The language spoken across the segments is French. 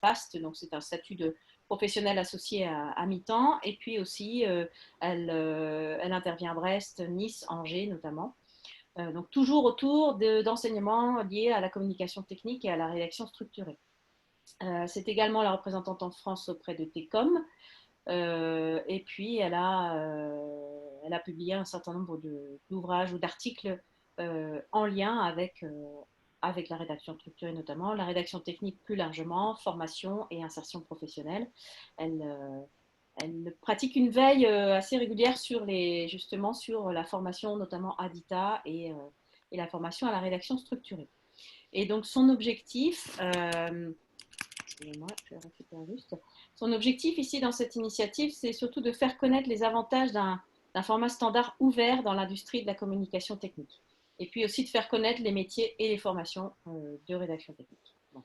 PAST, donc c'est un statut de professionnel associé à mi-temps. Et puis aussi, elle intervient à Brest, Nice, Angers notamment. Donc toujours autour d'enseignements liés à la communication technique et à la rédaction structurée. C'est également la représentante en France auprès de TECOM. Et puis, elle a publié un certain nombre d'ouvrages ou d'articles en lien avec la rédaction structurée notamment, la rédaction technique plus largement, formation et insertion professionnelle. Elle, euh, Elle pratique une veille assez régulière justement sur la formation, notamment Adita et la formation à la rédaction structurée. Et donc, son objectif, excusez-moi, je vais récupérer juste. Son objectif ici dans cette initiative, c'est surtout de faire connaître les avantages d'un format standard ouvert dans l'industrie de la communication technique. Et puis aussi de faire connaître les métiers et les formations de rédaction technique. Bon.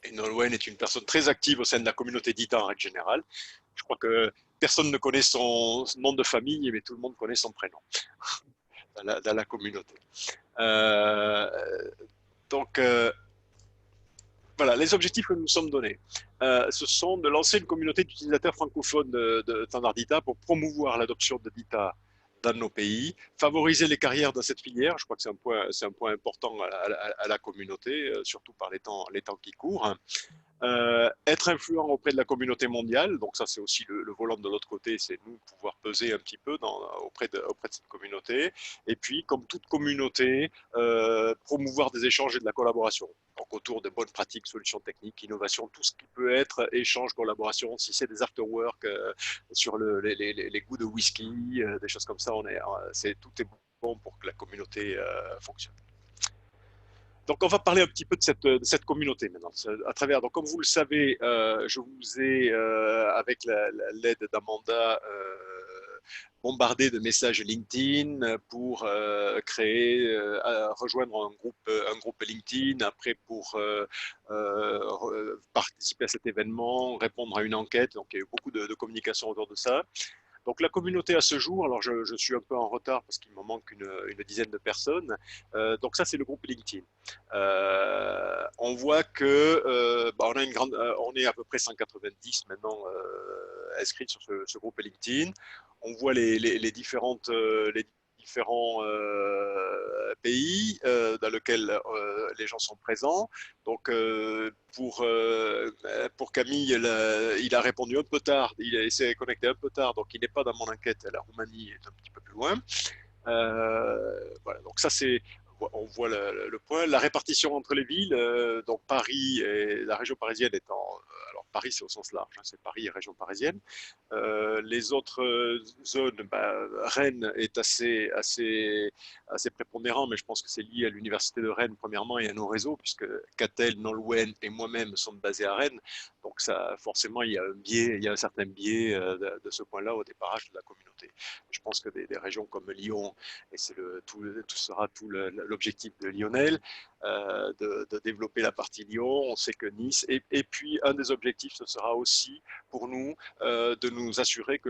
Et Nolwenn est une personne très active au sein de la communauté d'ITA en règle générale. Je crois que personne ne connaît son nom de famille, mais tout le monde connaît son prénom dans la communauté. Euh, donc, voilà, les objectifs que nous nous sommes donnés, ce sont de lancer une communauté d'utilisateurs francophones de Standard Dita pour promouvoir l'adoption de Dita dans nos pays, favoriser les carrières dans cette filière. Je crois que c'est un point important à la communauté, surtout par les temps qui courent. Être influent auprès de la communauté mondiale, donc ça c'est aussi le volant de l'autre côté, c'est nous pouvoir peser un petit peu auprès de cette communauté, et puis comme toute communauté, promouvoir des échanges et de la collaboration, donc autour de bonnes pratiques, solutions techniques, innovation, tout ce qui peut être échange, collaboration, si c'est des afterwork sur les goûts de whisky, des choses comme ça, tout est bon pour que la communauté fonctionne. Donc, on va parler un petit peu de cette communauté maintenant. À travers, donc, comme vous le savez, je vous ai, avec l'aide d'Amanda, bombardé de messages LinkedIn pour rejoindre un groupe LinkedIn, après pour participer à cet événement, répondre à une enquête. Donc, il y a eu beaucoup de communication autour de ça. Donc la communauté à ce jour, alors je suis un peu en retard parce qu'il me manque une dizaine de personnes. Donc ça c'est le groupe LinkedIn. On voit que on a on est à peu près 190 maintenant inscrits sur ce groupe LinkedIn. On voit les différents pays dans lesquels les gens sont présents. Donc pour Camille, il a répondu un peu tard, il s'est connecté un peu tard, donc il n'est pas dans mon enquête. La Roumanie est un petit peu plus loin. Voilà, donc ça c'est, on voit le point. La répartition entre les villes, donc Paris et la région parisienne étant, alors Paris c'est au sens large, hein, c'est Paris et région parisienne. Les autres zones, Rennes est assez prépondérant, mais je pense que c'est lié à l'université de Rennes premièrement et à nos réseaux, puisque Catel, Nolwenn et moi-même sommes basés à Rennes. Donc ça, forcément, il y a un certain biais de ce point-là au départage de la communauté. Je pense que des régions comme Lyon, et c'est tout sera tout l'objectif de Lionel, de développer la partie Lyon. On sait que Nice, et puis un des objectifs, ce sera aussi pour nous de nous assurer que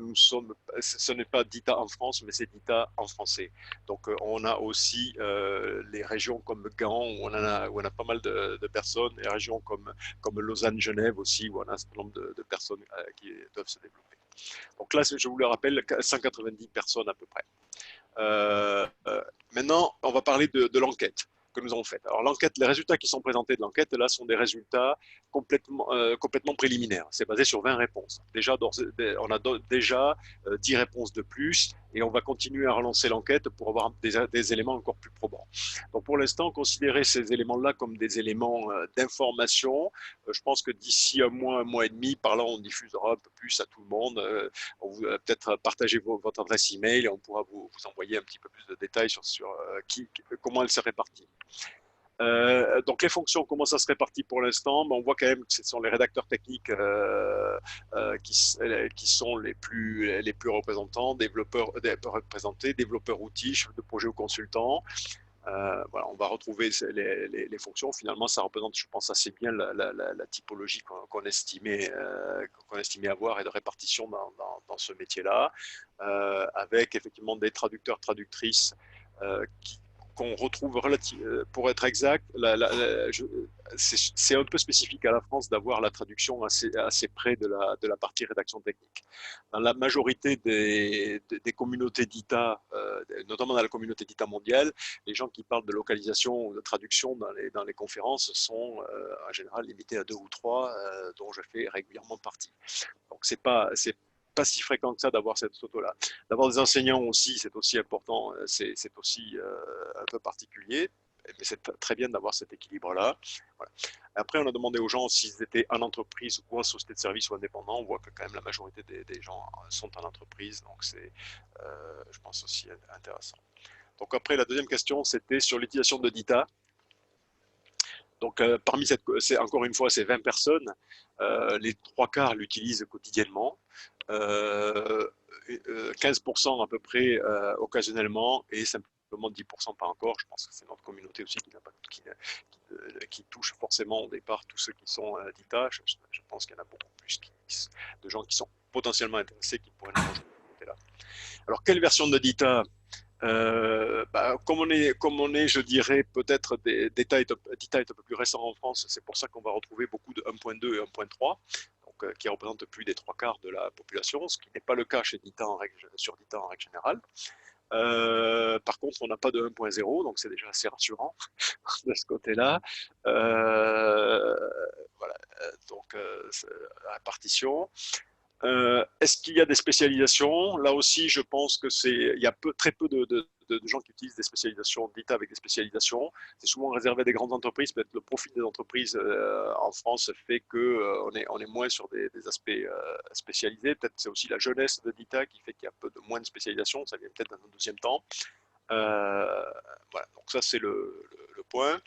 ce n'est pas DITA en France, mais c'est DITA en français. Donc on a aussi les régions comme Gand, où on a pas mal de personnes, et régions comme Lausanne, Genève aussi, où on a un certain nombre de personnes qui doivent se développer. Donc là, je vous le rappelle, 190 personnes à peu près. Maintenant, on va parler de l'enquête que nous avons faite. Alors l'enquête, les résultats qui sont présentés de l'enquête, là, sont des résultats complètement préliminaires. C'est basé sur 20 réponses. Déjà, on a déjà 10 réponses de plus, et on va continuer à relancer l'enquête pour avoir des éléments encore plus probants. Donc pour l'instant, considérer ces éléments-là comme des éléments d'information. Je pense que d'ici un mois et demi, par là, on diffusera un peu plus à tout le monde. On vous peut-être partager votre adresse email et on pourra vous envoyer un petit peu plus de détails sur comment elle se répartit. Donc les fonctions, comment ça se répartit pour l'instant? On voit quand même que ce sont les rédacteurs techniques qui sont les plus représentés, développeurs outils, chefs de projet ou consultants. Voilà, on va retrouver les fonctions. Finalement, ça représente, je pense, assez bien la typologie qu'on estimait avoir et de répartition dans ce métier-là, avec effectivement des traducteurs, traductrices qui qu'on retrouve pour être exact, c'est un peu spécifique à la France d'avoir la traduction assez près de la partie rédaction technique. Dans la majorité des communautés d'ITA, notamment dans la communauté d'ITA mondiale, les gens qui parlent de localisation ou de traduction dans les conférences sont en général limités à deux ou trois, dont je fais régulièrement partie. Donc c'est pas si fréquent que ça d'avoir cette photo-là. D'avoir des enseignants aussi, c'est aussi important, c'est aussi un peu particulier, mais c'est très bien d'avoir cet équilibre-là. Voilà. Après, on a demandé aux gens s'ils étaient en entreprise ou en société de service ou indépendant. On voit que quand même la majorité des gens sont en entreprise, donc c'est, je pense, aussi intéressant. Donc après, la deuxième question, c'était sur l'utilisation de DITA. Donc, parmi encore une fois, ces 20 personnes, les trois quarts l'utilisent quotidiennement, 15% à peu près occasionnellement et simplement 10% pas encore. Je pense que c'est notre communauté aussi qui touche forcément au départ tous ceux qui sont d'ITA. Je pense qu'il y en a beaucoup plus de gens qui sont potentiellement intéressés qui pourraient nous rejoindre de ce côté-là. Alors, quelle version de DITA comme on est, je dirais, peut-être d'État un peu plus récents en France, c'est pour ça qu'on va retrouver beaucoup de 1.2 et 1.3, donc, qui représentent plus des trois quarts de la population, ce qui n'est pas le cas chez DITA sur DITA en règle générale. Par contre, on n'a pas de 1.0, donc c'est déjà assez rassurant de ce côté-là. Voilà, donc la partition. Est-ce qu'il y a des spécialisations? Là aussi, je pense que il y a très peu de gens qui utilisent des spécialisations d'ITA avec des spécialisations. C'est souvent réservé à des grandes entreprises. Peut-être le profil des entreprises en France fait que on est moins sur des aspects spécialisés. Peut-être c'est aussi la jeunesse de d'ITA qui fait qu'il y a moins de spécialisation. Ça vient peut-être dans un deuxième temps. Voilà. Donc ça, c'est le point.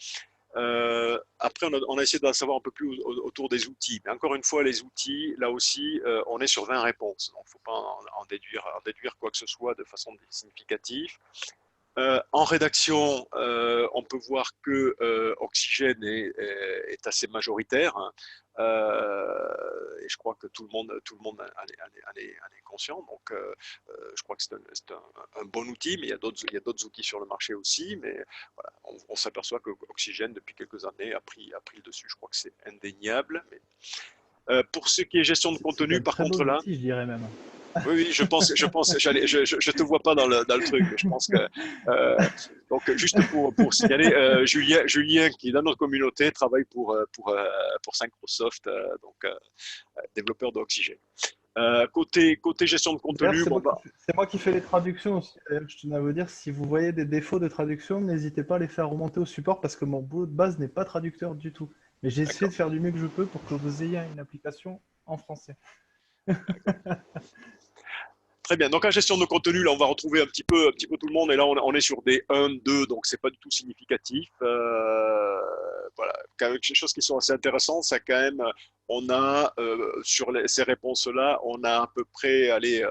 Après, on a essayé d'en savoir un peu plus autour des outils. Mais encore une fois, les outils, là aussi, on est sur 20 réponses. Donc, il ne faut pas en déduire quoi que ce soit de façon significative. En rédaction, on peut voir que Oxygène est assez majoritaire. Et je crois que tout le monde en est conscient. Donc, je crois que c'est un bon outil, mais il y a d'autres outils sur le marché aussi. Mais voilà, on s'aperçoit que Oxygène, depuis quelques années, a pris le dessus. Je crois que c'est indéniable. Mais, pour ce qui est gestion de C'est contenu, un par très contre, bon là, outil, je dirais même. oui, oui, je te vois pas dans le truc, mais je pense que, donc juste pour signaler, Julien qui est dans notre communauté travaille pour Microsoft, donc développeur d'Oxygène. Côté gestion de D'ailleurs, contenu, bon bah, c'est moi qui fais les traductions aussi. D'ailleurs, je tenais à vous dire, si vous voyez des défauts de traduction, n'hésitez pas à les faire remonter au support parce que mon boulot de base n'est pas traducteur du tout. Mais j'ai essayé d'accord. de faire du mieux que je peux pour que vous ayez une application en français. Très bien. Donc, en gestion de contenu, là, on va retrouver un petit peu tout le monde. Et là, on est sur des 1, 2, donc c'est pas du tout significatif. Voilà. Quelque chose qui sont assez intéressants, c'est quand même, on a, sur ces réponses-là, on a à peu près, allez,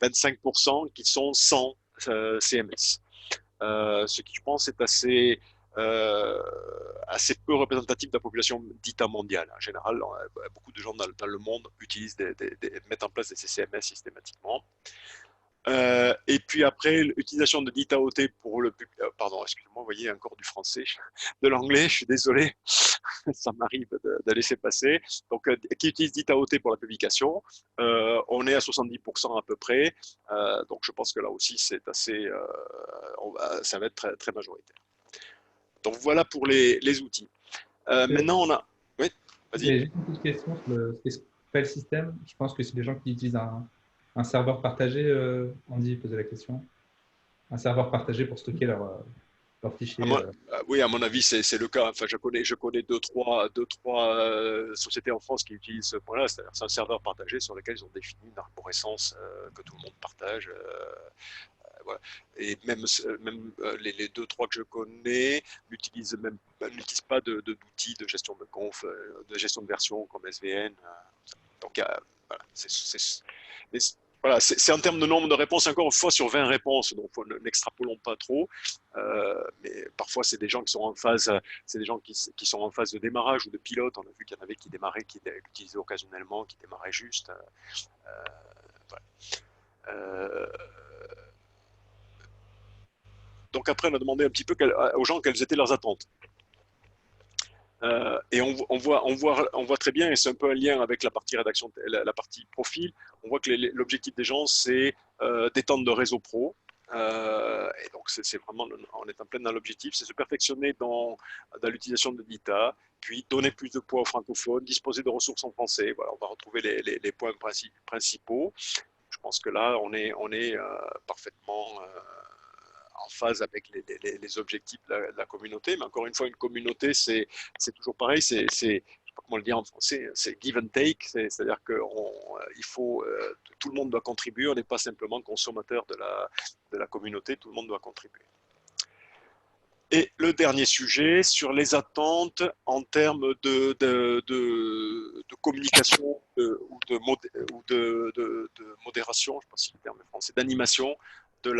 25% qui sont sans CMS. Ce qui, je pense, est euh, assez peu représentatif de la population dite mondiale. En général, beaucoup de gens dans le monde utilisent mettent en place des CMS systématiquement. Et puis après, l'utilisation de DITA-OT pour le public. Pardon, excusez-moi, vous voyez encore du français, de l'anglais, je suis désolé, ça m'arrive de laisser passer. Donc, qui utilise DITA-OT pour la publication, on est à 70% à peu près. Donc, je pense que là aussi, c'est assez. Ça va être très, très majoritaire. Donc, voilà pour les outils. Maintenant, on a. Oui, vas-y. J'ai juste une petite question sur ce qu'est le système. Je pense que c'est des gens qui utilisent un serveur partagé. Andy posait la question. Un serveur partagé pour stocker leurs fichiers. Oui, à mon avis, c'est le cas. Enfin, je connais deux, trois sociétés en France qui utilisent ce point-là. C'est-à-dire, c'est un serveur partagé sur lequel ils ont défini une arborescence que tout le monde partage. Voilà. Et même les deux, trois que je connais n'utilisent pas d'outils de gestion de conf, de gestion de version comme SVN. Donc, voilà, voilà, c'est en termes de nombre de réponses, encore une fois, sur 20 réponses, donc n'extrapolons pas trop. Mais parfois, c'est des gens qui sont en phase, c'est des gens qui sont en phase de démarrage ou de pilote. On a vu qu'il y en avait qui démarraient, qui utilisaient occasionnellement, qui démarraient juste. Voilà. Donc après, on a demandé un petit peu aux gens quelles étaient leurs attentes. Et on voit très bien, et c'est un peu un lien avec la partie rédaction, la partie profil, on voit que l'objectif des gens, c'est d'étendre le réseau pro. Et donc, c'est vraiment, on est en plein dans l'objectif, c'est se perfectionner dans l'utilisation de DITA, puis donner plus de poids aux francophones, disposer de ressources en français. Voilà, on va retrouver les points principaux. Je pense que là, on est parfaitement en phase avec les objectifs de la communauté. Mais encore une fois, une communauté, c'est toujours pareil, je ne sais pas comment le dire en français, c'est give and take, c'est-à-dire qu'il faut, tout le monde doit contribuer, on n'est pas simplement consommateur de la communauté, tout le monde doit contribuer. Et le dernier sujet, sur les attentes en termes de communication ou de modération, je ne sais pas si le terme est français, d'animation de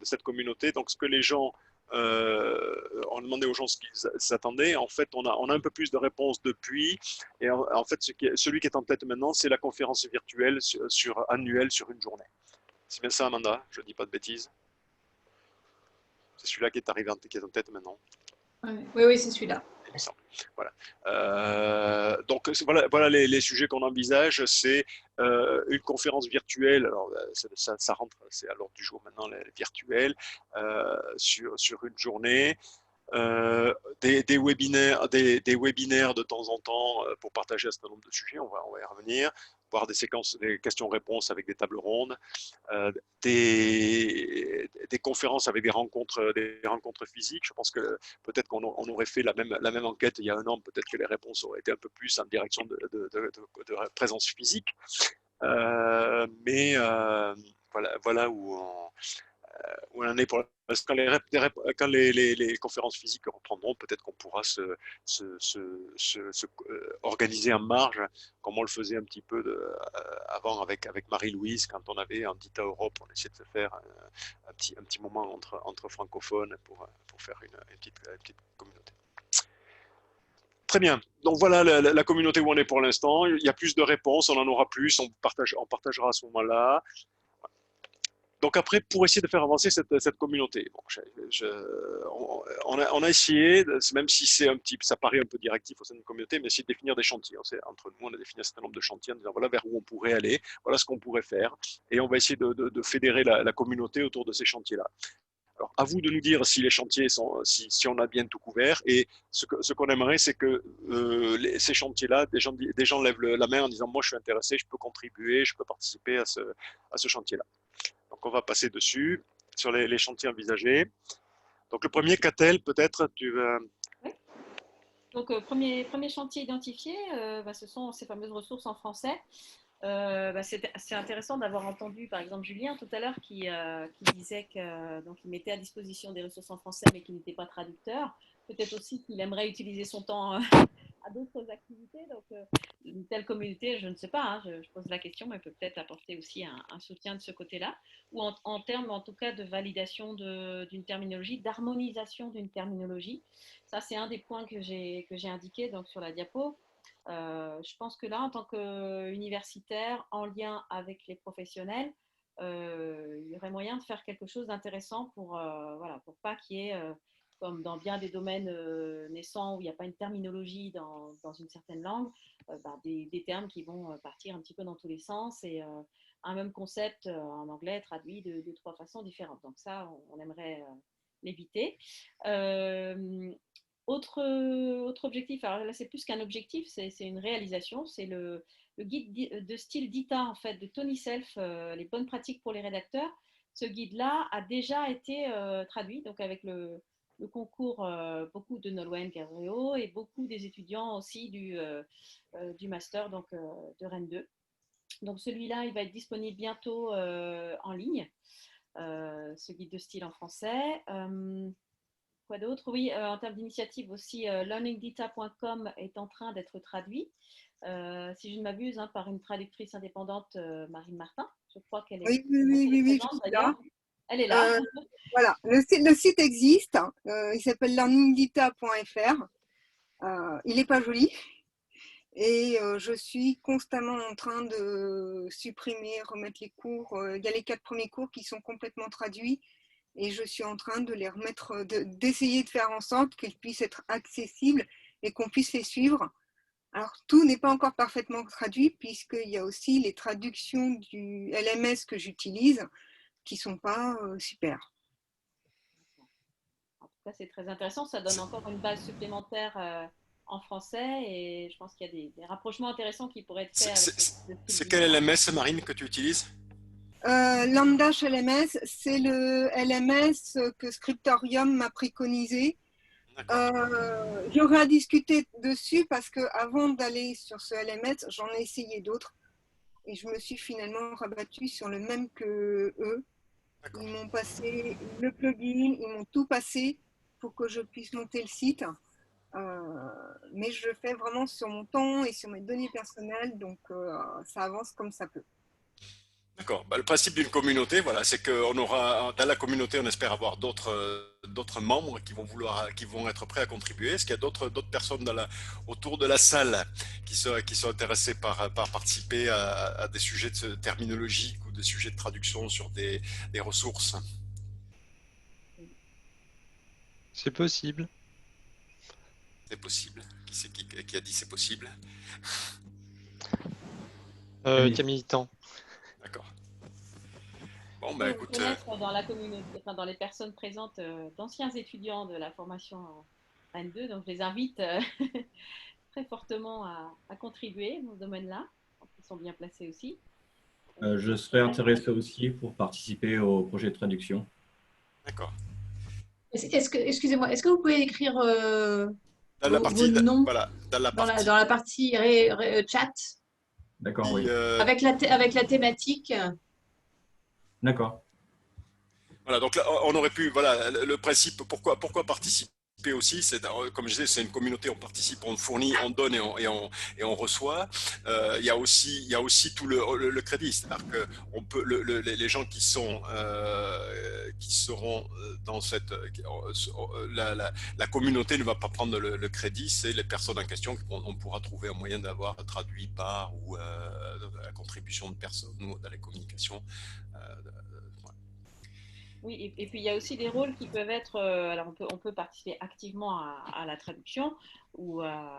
cette communauté. Donc, ce que les gens ont demandé aux gens ce qu'ils s'attendaient, en fait, on a un peu plus de réponses depuis. Et en fait, celui qui est en tête maintenant, c'est la conférence virtuelle annuelle sur une journée. C'est bien ça, Amanda? Je ne dis pas de bêtises. C'est celui-là qui est arrivé, qui est en tête maintenant. Oui, c'est celui-là. Voilà. Donc voilà les sujets qu'on envisage. C'est une conférence virtuelle. Alors ça rentre, c'est à l'ordre du jour maintenant, les virtuels sur une journée. Des webinaires de temps en temps pour partager un certain nombre de sujets, on va y revenir, voir des questions-réponses avec des tables rondes, des conférences avec des rencontres physiques. Je pense que peut-être qu'on aurait fait la même enquête il y a un an, peut-être que les réponses auraient été un peu plus en direction de présence physique. Mais voilà où on en est pour quand les conférences physiques reprendront, peut-être qu'on pourra organiser en marge, comme on le faisait un petit peu avant avec Marie-Louise, quand on avait en DITA Europe, on essayait de se faire un petit moment entre francophones pour faire une petite communauté. Très bien. Donc voilà la communauté où on est pour l'instant. Il y a plus de réponses, on en aura plus, on partagera à ce moment-là. Donc après, pour essayer de faire avancer cette communauté, bon, on a essayé, même si ça paraît un peu directif au sein d'une communauté, mais essayer de définir des chantiers. Entre nous, on a défini un certain nombre de chantiers en disant voilà vers où on pourrait aller, voilà ce qu'on pourrait faire, et on va essayer de fédérer la communauté autour de ces chantiers-là. Alors, à vous de nous dire si les chantiers si on a bien tout couvert, et ce qu'on aimerait, c'est que ces chantiers-là, des gens lèvent la main en disant moi je suis intéressé, je peux contribuer, je peux participer à ce chantier-là. Donc, on va passer dessus, sur les chantiers envisagés. Donc, le premier, Catel, peut-être, tu veux... Oui. Donc, premier chantier identifié, ce sont ces fameuses ressources en français. C'est intéressant d'avoir entendu, par exemple, Julien tout à l'heure qui disait qu'il mettait à disposition des ressources en français, mais qui n'était pas traducteur. Peut-être aussi qu'il aimerait utiliser son temps à d'autres activités. Donc, une telle communauté, je ne sais pas, hein, je pose la question, mais peut-être apporter aussi un soutien de ce côté-là, ou en termes, en tout cas, de validation d'une terminologie, d'harmonisation d'une terminologie. Ça, c'est un des points que j'ai indiqué donc, sur la diapo. Je pense que là, en tant qu'universitaire, en lien avec les professionnels, il y aurait moyen de faire quelque chose d'intéressant pour pas qu'il y ait, comme dans bien des domaines naissants où il n'y a pas une terminologie dans une certaine langue, des termes qui vont partir un petit peu dans tous les sens et un même concept en anglais traduit de 3 façons différentes. Donc ça, on aimerait l'éviter. Autre objectif, alors là c'est plus qu'un objectif, c'est une réalisation, c'est le guide de style DITA en fait de Tony Self, les bonnes pratiques pour les rédacteurs. Ce guide-là a déjà été traduit, donc avec le concours beaucoup de Nolwenn Guerrero et beaucoup des étudiants aussi du master donc, de Rennes 2. Donc celui-là, il va être disponible bientôt en ligne, ce guide de style en français. Quoi d'autre? Oui, en termes d'initiative aussi, learningdita.com est en train d'être traduit, si je ne m'abuse, hein, par une traductrice indépendante, Marine Martin. Je crois qu'elle est présente d'ailleurs. Elle est là. Voilà, le site existe, il s'appelle learningdita.fr. Il n'est pas joli. Et je suis constamment en train de supprimer, remettre les cours. Il y a les 4 premiers cours qui sont complètement traduits. et je suis en train de les remettre, d'essayer de faire en sorte qu'ils puissent être accessibles et qu'on puisse les suivre. Alors, tout n'est pas encore parfaitement traduit puisqu'il y a aussi les traductions du LMS que j'utilise qui ne sont pas super. En tout cas, c'est très intéressant. Ça donne encore une base supplémentaire en français et je pense qu'il y a des rapprochements intéressants qui pourraient être faits avec le C'est style quel du LMS, Marine, que tu utilises? Lambda LMS, c'est le LMS que Scriptorium m'a préconisé. J'aurais à discuter dessus parce que avant d'aller sur ce LMS, j'en ai essayé d'autres et je me suis finalement rabattue sur le même que eux. Ils m'ont passé le plugin, ils m'ont tout passé pour que je puisse monter le site. Mais je le fais vraiment sur mon temps et sur mes données personnelles, donc ça avance comme ça peut. D'accord. Bah, le principe d'une communauté, voilà, c'est qu'on aura dans la communauté, on espère avoir d'autres membres qui vont être prêts à contribuer. Est-ce qu'il y a d'autres personnes autour de la salle qui sont intéressées par participer à des sujets terminologiques ou des sujets de traduction sur des ressources? C'est possible. C'est possible. Qui c'est qui a dit c'est possible? Camille Tan. D'accord. Bon, bah écoute. Dans la communauté, enfin, dans les personnes présentes, d'anciens étudiants de la formation en N2, donc je les invite très fortement à contribuer dans ce domaine-là. Ils sont bien placés aussi. Je serais intéressé aussi pour participer au projet de traduction. D'accord. Excusez-moi, est-ce que vous pouvez écrire Dans la partie, vos noms voilà, dans la partie. dans la partie chat D'accord, oui. avec la thématique? D'accord. Voilà, donc là, on aurait pu, voilà, le principe, pourquoi participer aussi, c'est, comme je disais, c'est une communauté, on participe, on fournit, on donne et on reçoit. Il y a aussi tout le crédit, c'est-à-dire que les gens qui seront dans cette, la communauté ne va pas prendre le crédit, c'est les personnes en question qu'on pourra trouver un moyen d'avoir traduit par ou la contribution de personnes ou dans les communications. Oui, et puis il y a aussi des rôles qui peuvent être. Alors, on peut participer activement à la traduction ou à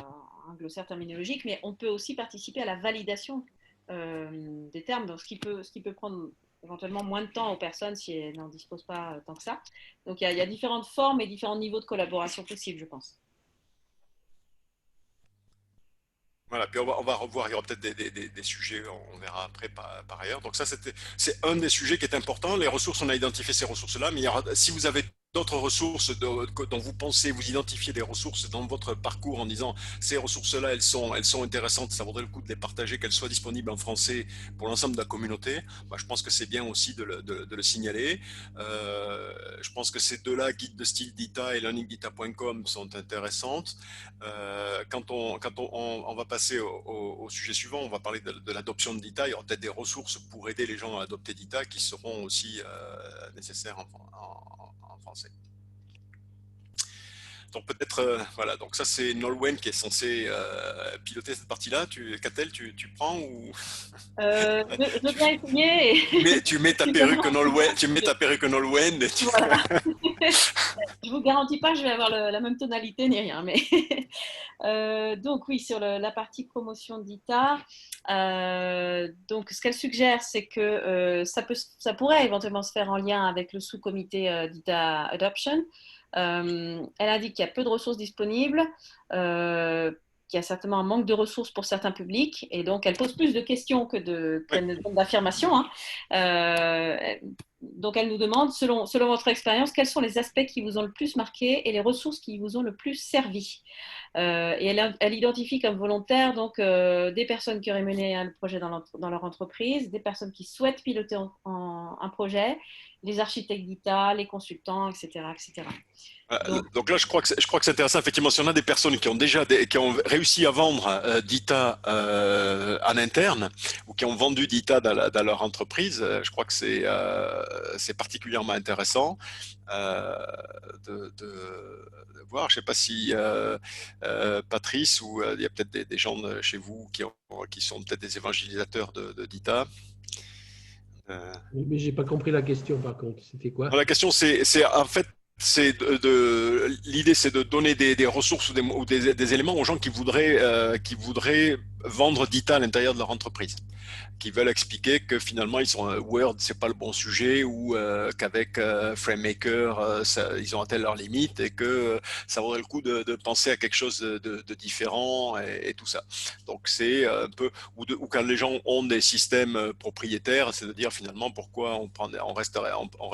un glossaire terminologique, mais on peut aussi participer à la validation des termes, donc ce qui peut prendre éventuellement moins de temps aux personnes si elles n'en disposent pas tant que ça. Donc, il y a différentes formes et différents niveaux de collaboration possibles, je pense. Voilà, puis on va revoir, il y aura peut-être des sujets, on verra après par ailleurs. Donc ça, c'est un des sujets qui est important. Les ressources, on a identifié ces ressources-là, mais si vous avez d'autres ressources dont vous pensez, vous identifiez des ressources dans votre parcours en disant ces ressources-là, elles sont intéressantes, ça vaudrait le coup de les partager, qu'elles soient disponibles en français pour l'ensemble de la communauté, bah, je pense que c'est bien aussi de le signaler. Je pense que ces deux-là, guide de style DITA et learningdita.com, sont intéressantes. Quand on va passer au sujet suivant, on va parler de l'adoption de DITA. Il y aura peut-être des ressources pour aider les gens à adopter DITA qui seront aussi nécessaires en français. Donc peut-être, voilà, donc ça c'est Nolwenn qui est censé piloter cette partie-là. Catel, tu prends ou Je veux bien essayer. mais tu mets ta perruque Nolwenn. Voilà. Je vous garantis pas que je vais avoir la même tonalité ni rien, mais donc oui, sur la partie promotion d'ITA, donc ce qu'elle suggère, c'est que ça pourrait éventuellement se faire en lien avec le sous-comité d'ITA Adoption. Elle indique qu'il y a peu de ressources disponibles, qu'il y a certainement un manque de ressources pour certains publics, et donc elle pose plus de questions qu'elle ne donne d'affirmations. Donc elle nous demande, selon votre expérience, quels sont les aspects qui vous ont le plus marqué et les ressources qui vous ont le plus servi. Et elle identifie comme volontaires donc, des personnes qui auraient mené un projet dans leur entreprise, des personnes qui souhaitent piloter un projet, les architectes d'ITA, les consultants, etc. etc. Donc là, je crois que c'est intéressant. Effectivement, si on a des personnes qui ont réussi à vendre DITA en interne ou qui ont vendu DITA dans leur entreprise, je crois que c'est particulièrement intéressant de voir. Je ne sais pas si Patrice ou il y a peut-être des gens chez vous qui sont peut-être des évangélisateurs de DITA. Mais j'ai pas compris la question par contre. C'était quoi? La question, en fait, l'idée, c'est de donner des ressources ou des éléments aux gens qui voudraient vendre Dita à l'intérieur de leur entreprise, qui veulent expliquer que finalement Word c'est pas le bon sujet, ou qu'avec FrameMaker ils ont atteint leurs limites, et que ça vaudrait le coup de penser à quelque chose de différent, et tout ça. Donc c'est un peu, ou quand les gens ont des systèmes propriétaires, c'est de dire finalement pourquoi on reste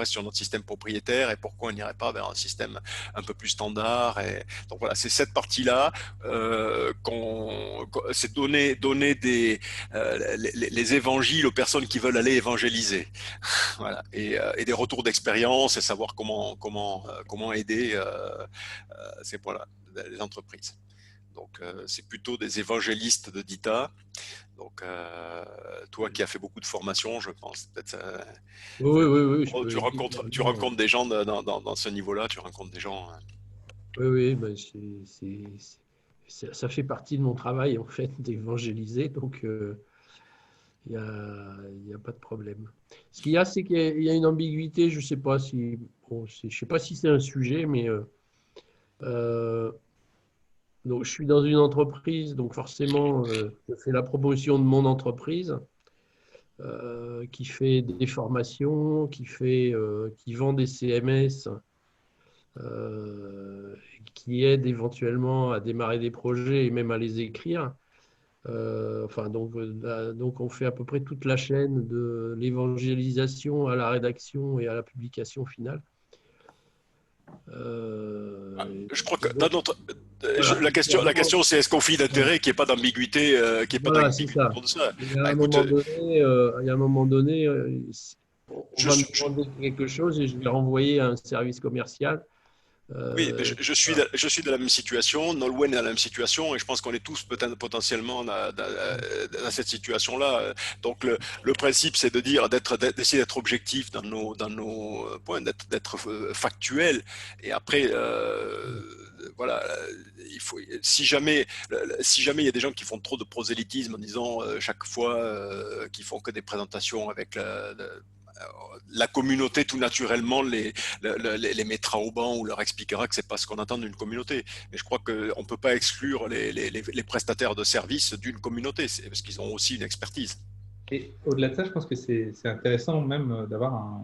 sur notre système propriétaire, et pourquoi on n'irait pas vers un système un peu plus standard. Et donc voilà, c'est cette partie-là, c'est donner les évangiles aux personnes qui veulent aller évangéliser. Voilà. Et des retours d'expérience, et savoir comment aider ces points-là, les entreprises. Donc c'est plutôt des évangélistes de Dita. Donc toi qui as fait beaucoup de formations, je pense peut-être Oui. tu rencontres des gens dans ce niveau-là, tu rencontres des gens. Oui, ben, ça fait partie de mon travail en fait d'évangéliser, donc il y a pas de problème. Ce qu'il y a, c'est qu'il y a une ambiguïté. Je sais pas si, bon, je sais pas si c'est un sujet, mais donc je suis dans une entreprise, donc forcément, je fais la promotion de mon entreprise, qui fait des formations, qui vend des CMS, qui aide éventuellement à démarrer des projets et même à les écrire. Donc on fait à peu près toute la chaîne de l'évangélisation à la rédaction et à la publication finale. Je crois que dans notre, Voilà. la question c'est est-ce conflit d'intérêt, qu'il n'y ait pas d'ambiguïté, Voilà, c'est ça. autour de ça. Il y a un moment donné, on va me Je, demander quelque chose et je vais renvoyer à un service commercial. Oui, mais je suis dans la même situation, Nolwenn est dans la même situation, et je pense qu'on est tous potentiellement dans cette situation-là. Donc le principe, c'est d'essayer d'être objectif dans nos points, d'être factuel, et après, voilà, si jamais il y a des gens qui font trop de prosélytisme en disant chaque fois qu'ils font que des présentations avec la communauté, tout naturellement les mettra au banc, ou leur expliquera que c'est pas ce qu'on attend d'une communauté. Mais je crois qu'on ne peut pas exclure les prestataires de services d'une communauté, parce qu'ils ont aussi une expertise. Et au-delà de ça, je pense que c'est intéressant même d'avoir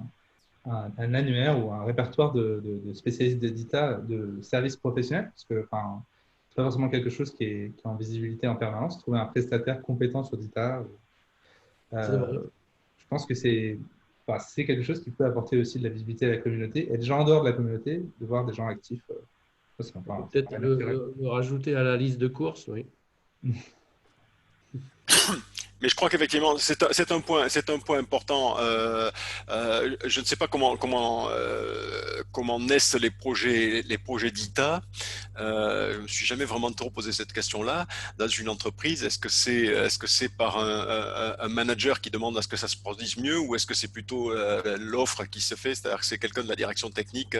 un annuaire ou un répertoire de spécialistes d'EDITA, de services professionnels, parce que c'est pas forcément quelque chose qui est en visibilité en permanence. Trouver un prestataire compétent sur DITA, je pense que c'est quelque chose qui peut apporter aussi de la visibilité à la communauté, et des gens en dehors de la communauté, de voir des gens actifs. Peut-être le rajouter à la liste de courses, oui. Mais je crois qu'effectivement, c'est un point important. Je ne sais pas comment naissent les projets d'ITA. Je me suis jamais vraiment trop posé cette question-là. Dans une entreprise, est-ce que c'est par un manager qui demande à ce que ça se produise mieux, ou est-ce que c'est plutôt l'offre qui se fait, c'est-à-dire que c'est quelqu'un de la direction technique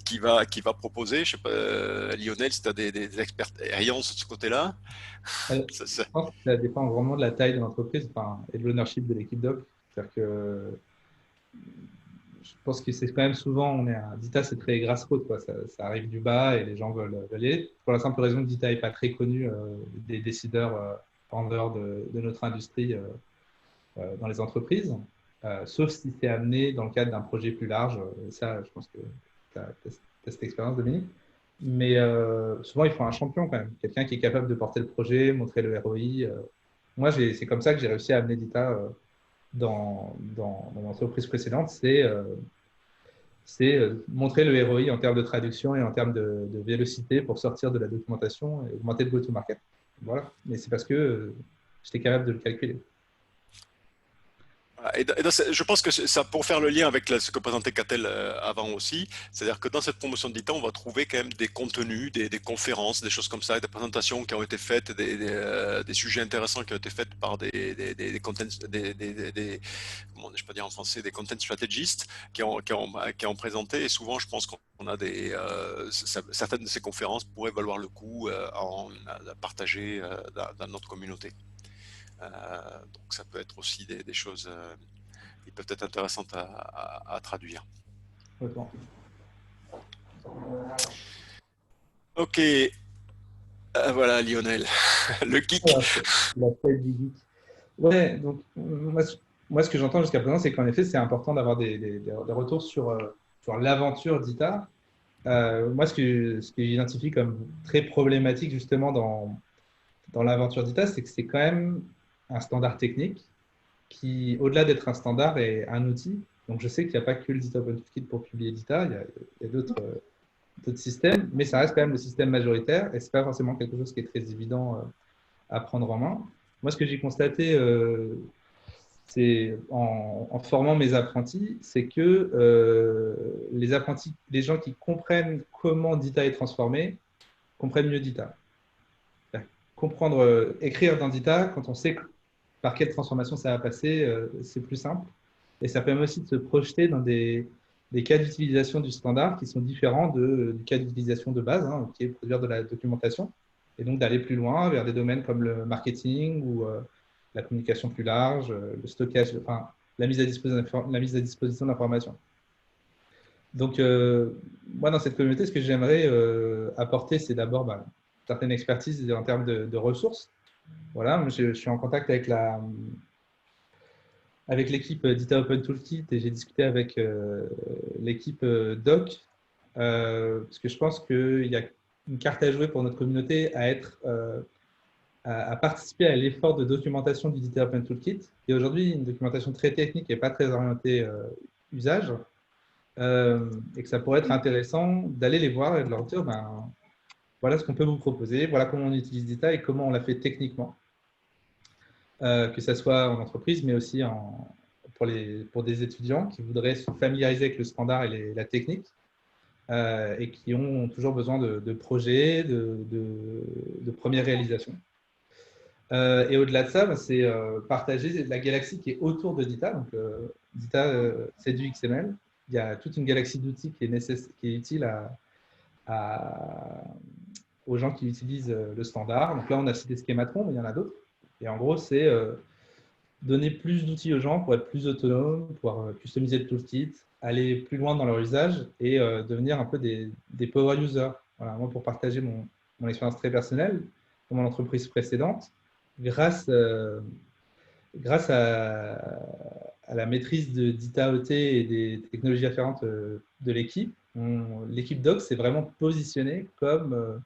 qui va proposer. Je sais pas, Lionel, si tu as des expériences de ce côté-là. Je pense que ça dépend vraiment de la taille de l'entreprise, et de l'ownership de l'équipe doc. C'est-à-dire que je pense que c'est quand même souvent, DITA, c'est très grassroots, quoi. Ça arrive du bas et les gens veulent aller. Pour la simple raison que DITA n'est pas très connu des décideurs en dehors de notre industrie dans les entreprises, sauf si c'est amené dans le cadre d'un projet plus large. Ça, je pense que tu as cette expérience, Dominique. Mais souvent, il faut un champion quand même, quelqu'un qui est capable de porter le projet, montrer le ROI. Moi, c'est comme ça que j'ai réussi à amener DITA dans mon entreprise précédente. C'est montrer le ROI en termes de traduction et en termes de vélocité pour sortir de la documentation et augmenter le go-to-market. Voilà. Mais c'est parce que j'étais capable de le calculer. Je pense que ça, pour faire le lien avec ce que présentait Catel avant aussi, c'est-à-dire que dans cette promotion de DITA, on va trouver quand même des contenus, des conférences, des choses comme ça, des présentations qui ont été faites, des sujets intéressants qui ont été faits par des content, comment je peux dire en français, des content strategists qui ont présenté. Et souvent, je pense qu'on a certaines de ces conférences pourraient valoir le coup à partager dans notre communauté. Donc ça peut être aussi des choses qui peuvent être intéressantes à traduire. Complètement. Ok, voilà Lionel, le geek. Voilà, la tête du geek. Ouais, donc moi, ce que j'entends jusqu'à présent, c'est qu'en effet, c'est important d'avoir des retours sur l'aventure d'ITA. Moi, ce que j'identifie comme très problématique justement dans l'aventure d'ITA, c'est que c'est quand même un standard technique qui, au-delà d'être un standard, est un outil. Donc, je sais qu'il n'y a pas que le DITA Open Toolkit pour publier DITA, il y a d'autres systèmes, mais ça reste quand même le système majoritaire et ce n'est pas forcément quelque chose qui est très évident à prendre en main. Moi, ce que j'ai constaté, c'est en formant mes apprentis, c'est que les apprentis, les gens qui comprennent comment DITA est transformé, comprennent mieux DITA. Comprendre, écrire dans DITA, quand on sait par quelle transformation ça va passer, c'est plus simple. Et ça permet aussi de se projeter dans des cas d'utilisation du standard qui sont différents du cas d'utilisation de base, hein, qui est produire de la documentation. Et donc d'aller plus loin vers des domaines comme le marketing ou la communication plus large, le stockage, enfin, la mise à disposition d'informations. Donc, moi, dans cette communauté, ce que j'aimerais apporter, c'est d'abord une certaine expertise en termes de ressources. Voilà, je suis en contact avec l'équipe DITA Open Toolkit et j'ai discuté avec l'équipe Doc, parce que je pense qu'il y a une carte à jouer pour notre communauté à participer à l'effort de documentation du DITA Open Toolkit. Et aujourd'hui, une documentation très technique et pas très orientée usage, et que ça pourrait être intéressant d'aller les voir et de leur dire voilà ce qu'on peut vous proposer, voilà comment on utilise DITA et comment on l'a fait techniquement. Que ce soit en entreprise, mais aussi pour des étudiants qui voudraient se familiariser avec le standard et la technique et qui ont toujours besoin de projets, de premières réalisations. Et au-delà de ça, c'est partager la galaxie qui est autour de DITA. Donc, DITA, c'est du XML. Il y a toute une galaxie d'outils qui est utile aux gens qui utilisent le standard. Donc là, on a cité Schematron, mais il y en a d'autres. Et en gros, c'est donner plus d'outils aux gens pour être plus autonomes, pouvoir customiser le toolkit, aller plus loin dans leur usage et devenir un peu des power users. Voilà, moi, pour partager mon expérience très personnelle, dans mon entreprise précédente, grâce à la maîtrise de d'ITA-OT et des technologies afférentes de l'équipe, l'équipe Doc s'est vraiment positionnée comme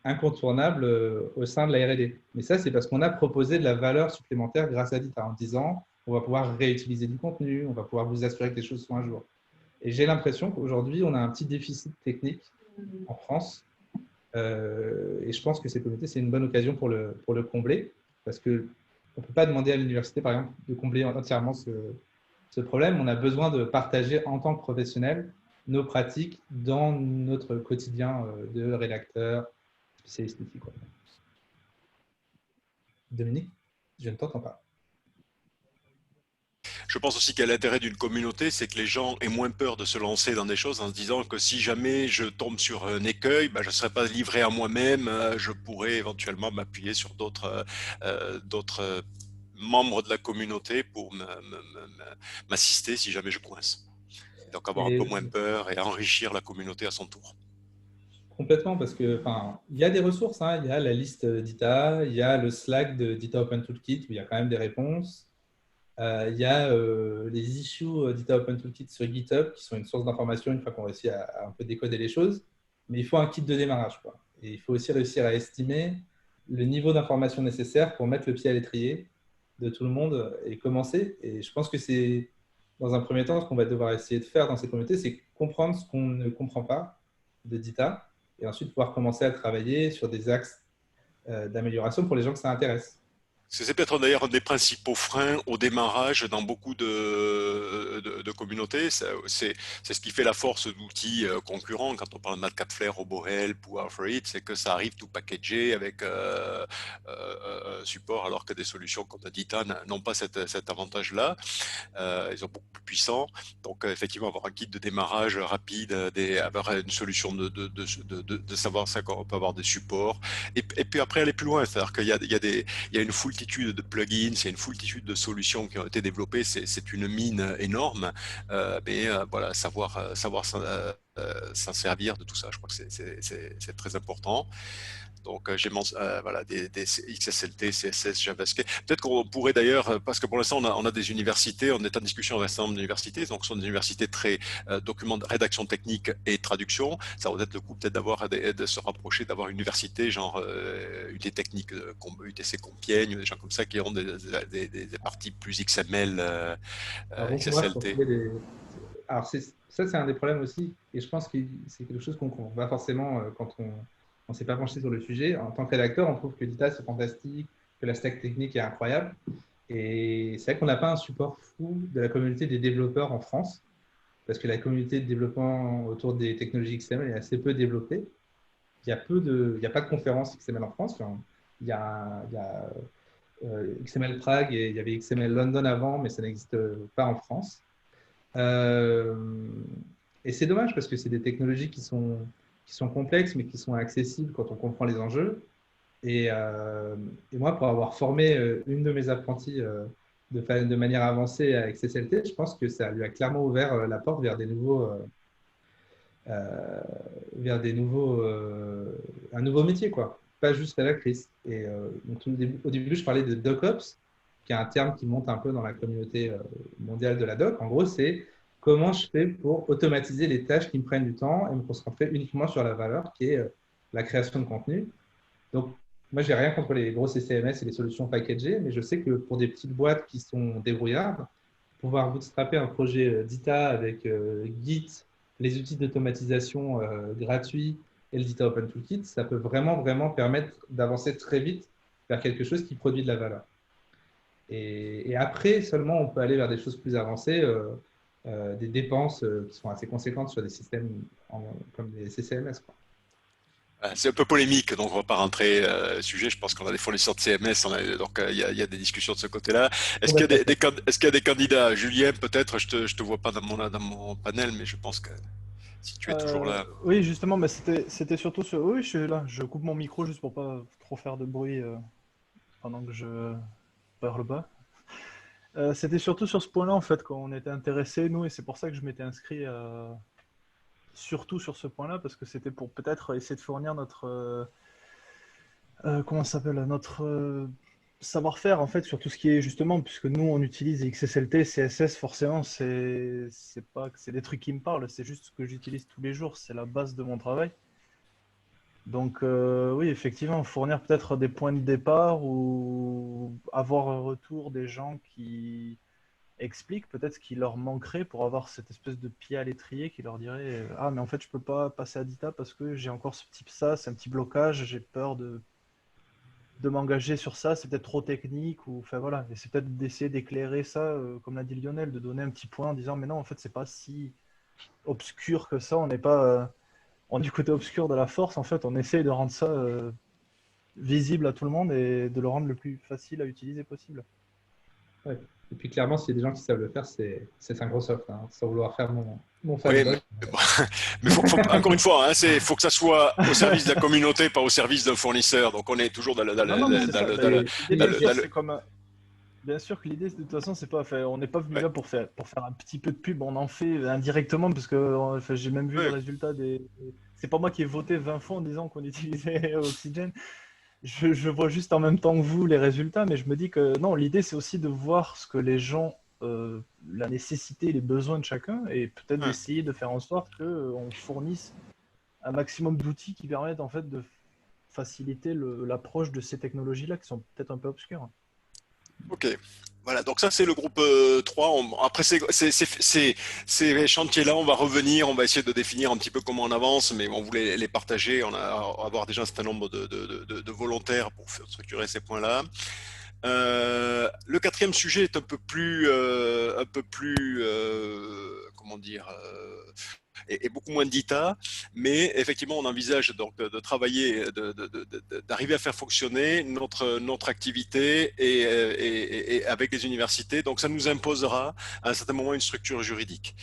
incontournable au sein de la R&D. Mais ça, c'est parce qu'on a proposé de la valeur supplémentaire grâce à DITA en disant on va pouvoir réutiliser du contenu, on va pouvoir vous assurer que les choses sont à jour. Et j'ai l'impression qu'aujourd'hui, on a un petit déficit technique en France. Et je pense que cette communauté, c'est une bonne occasion pour le combler, parce qu'on ne peut pas demander à l'université, par exemple, de combler entièrement ce problème. On a besoin de partager en tant que professionnel nos pratiques dans notre quotidien de rédacteur, spécialiste outil. Dominique, je ne t'entends pas. Je pense aussi qu'à l'intérêt d'une communauté, c'est que les gens aient moins peur de se lancer dans des choses en se disant que si jamais je tombe sur un écueil, je ne serai pas livré à moi-même, je pourrais éventuellement m'appuyer sur d'autres membres de la communauté pour m'assister si jamais je coince. Donc avoir un peu moins peur et enrichir la communauté à son tour. Complètement, parce que il y a des ressources, hein. Il y a la liste d'ITA, il y a le Slack de DITA Open Toolkit où il y a quand même des réponses. Il y a les issues d'ITA Open Toolkit sur GitHub qui sont une source d'information une fois qu'on réussit à un peu décoder les choses. Mais il faut un kit de démarrage, quoi. Et il faut aussi réussir à estimer le niveau d'information nécessaire pour mettre le pied à l'étrier de tout le monde et commencer. Et je pense que c'est, dans un premier temps, ce qu'on va devoir essayer de faire dans ces communautés, c'est comprendre ce qu'on ne comprend pas de DITA et ensuite pouvoir commencer à travailler sur des axes d'amélioration pour les gens que ça intéresse. C'est peut-être d'ailleurs un des principaux freins au démarrage dans beaucoup de communautés. C'est ce qui fait la force d'outils concurrents. Quand on parle de Madcap Flare, RoboHelp ou Alpha, c'est que ça arrive tout packagé avec support, alors que des solutions comme Adita n'ont pas cet avantage-là. Ils sont beaucoup plus puissants. Donc, effectivement, avoir un kit de démarrage rapide, avoir une solution de savoir ça quand on peut avoir des supports. Et puis après, aller plus loin. C'est-à-dire qu'il y a une foultitude de plugins, il y a une foultitude de solutions qui ont été développées. C'est une mine énorme. Mais voilà, savoir s'en servir de tout ça, je crois que c'est très important. Donc, voilà, des XSLT, CSS, JavaScript. Peut-être qu'on pourrait d'ailleurs, parce que pour l'instant, on a des universités, on est en discussion avec un certain nombre d'universités, donc ce sont des universités très rédaction technique et traduction. Ça vaut être le coup peut-être de se rapprocher, d'avoir une université genre UT Technique, UTC Compiègne, des gens comme ça qui ont des parties plus XML, XSLT. Alors, ça, c'est un des problèmes aussi, et je pense que c'est quelque chose qu'on ne comprend pas forcément quand on ne s'est pas penché sur le sujet. En tant que rédacteur, on trouve que Dita, c'est fantastique, que la stack technique est incroyable, et c'est vrai qu'on n'a pas un support fou de la communauté des développeurs en France, parce que la communauté de développement autour des technologies XML est assez peu développée. Il n'y a pas de conférence XML en France. Enfin, il y a XML Prague et il y avait XML London avant, mais ça n'existe pas en France. Et c'est dommage parce que c'est des technologies qui sont complexes mais qui sont accessibles quand on comprend les enjeux. Et moi, pour avoir formé une de mes apprentis de manière avancée à XSLT, je pense que ça lui a clairement ouvert la porte vers un nouveau métier, quoi. Pas juste rédactrice. Et donc, au début, je parlais de DocOps, qui est un terme qui monte un peu dans la communauté mondiale de la doc. En gros, c'est comment je fais pour automatiser les tâches qui me prennent du temps et me concentrer uniquement sur la valeur qui est la création de contenu. Donc, moi, j'ai rien contre les gros CCMS et les solutions packagées, mais je sais que pour des petites boîtes qui sont débrouillardes, pouvoir bootstrapper un projet Dita avec Git, les outils d'automatisation gratuits et le Dita Open Toolkit, ça peut vraiment, vraiment permettre d'avancer très vite vers quelque chose qui produit de la valeur. Et après, seulement, on peut aller vers des choses plus avancées, des dépenses qui sont assez conséquentes sur des systèmes comme les CCMS, quoi. C'est un peu polémique, donc on ne va pas rentrer sujet. Je pense qu'on a des fournisseurs de CMS, donc il y a des discussions de ce côté-là. Est-ce qu'il y a des candidats? Julien, peut-être, je te vois pas dans mon panel, mais je pense que si tu es toujours là. Oui, justement, mais c'était surtout sur... Oui, je suis là. Je coupe mon micro juste pour pas trop faire de bruit pendant que je parle pas. C'était surtout sur ce point-là, en fait, qu'on était intéressés, nous, et c'est pour ça que je m'étais inscrit surtout sur ce point-là, parce que c'était pour peut-être essayer de fournir notre comment ça s'appelle, notre savoir-faire, en fait, sur tout ce qui est, justement, puisque nous, on utilise XSLT, CSS, forcément, c'est pas que c'est des trucs qui me parlent, c'est juste ce que j'utilise tous les jours, c'est la base de mon travail. Donc, oui, effectivement, fournir peut-être des points de départ ou avoir un retour des gens qui expliquent peut-être ce qui leur manquerait pour avoir cette espèce de pied à l'étrier qui leur dirait ah, mais en fait, je peux pas passer à Dita parce que j'ai encore c'est un petit blocage, j'ai peur de m'engager sur ça, c'est peut-être trop technique, ou enfin voilà, et c'est peut-être d'essayer d'éclairer ça, comme l'a dit Lionel, de donner un petit point en disant mais non, en fait, c'est pas si obscur que ça, on n'est pas. On est du côté obscur de la force, en fait, on essaye de rendre ça visible à tout le monde et de le rendre le plus facile à utiliser possible. Ouais. Et puis clairement, s'il y a des gens qui savent le faire, c'est Microsoft, hein, sans vouloir faire mon fanboy. Oui, mais encore une fois, il faut que ça soit au service de la communauté, pas au service d'un fournisseur. Donc on est toujours dans Bien sûr que l'idée, de toute façon, c'est pas, on n'est pas venu là pour faire un petit peu de pub, on en fait indirectement, parce que j'ai même vu le résultat des. C'est pas moi qui ai voté 20 fois en disant qu'on utilisait Oxygen. Je vois juste en même temps que vous les résultats, mais je me dis que non, l'idée, c'est aussi de voir ce que les gens, la nécessité, les besoins de chacun, et peut-être d'essayer de faire en sorte qu'on fournisse un maximum d'outils qui permettent en fait de faciliter l'approche de ces technologies-là qui sont peut-être un peu obscures. Ok, voilà, donc ça c'est le groupe 3. Après ces chantiers-là, on va revenir, on va essayer de définir un petit peu comment on avance, mais on voulait les partager, avoir déjà un certain nombre de volontaires pour structurer ces points-là. Le quatrième sujet est un peu plus comment dire, et beaucoup moins d'ITA, mais effectivement, on envisage donc de travailler, d'arriver à faire fonctionner notre activité et avec les universités. Donc, ça nous imposera à un certain moment une structure juridique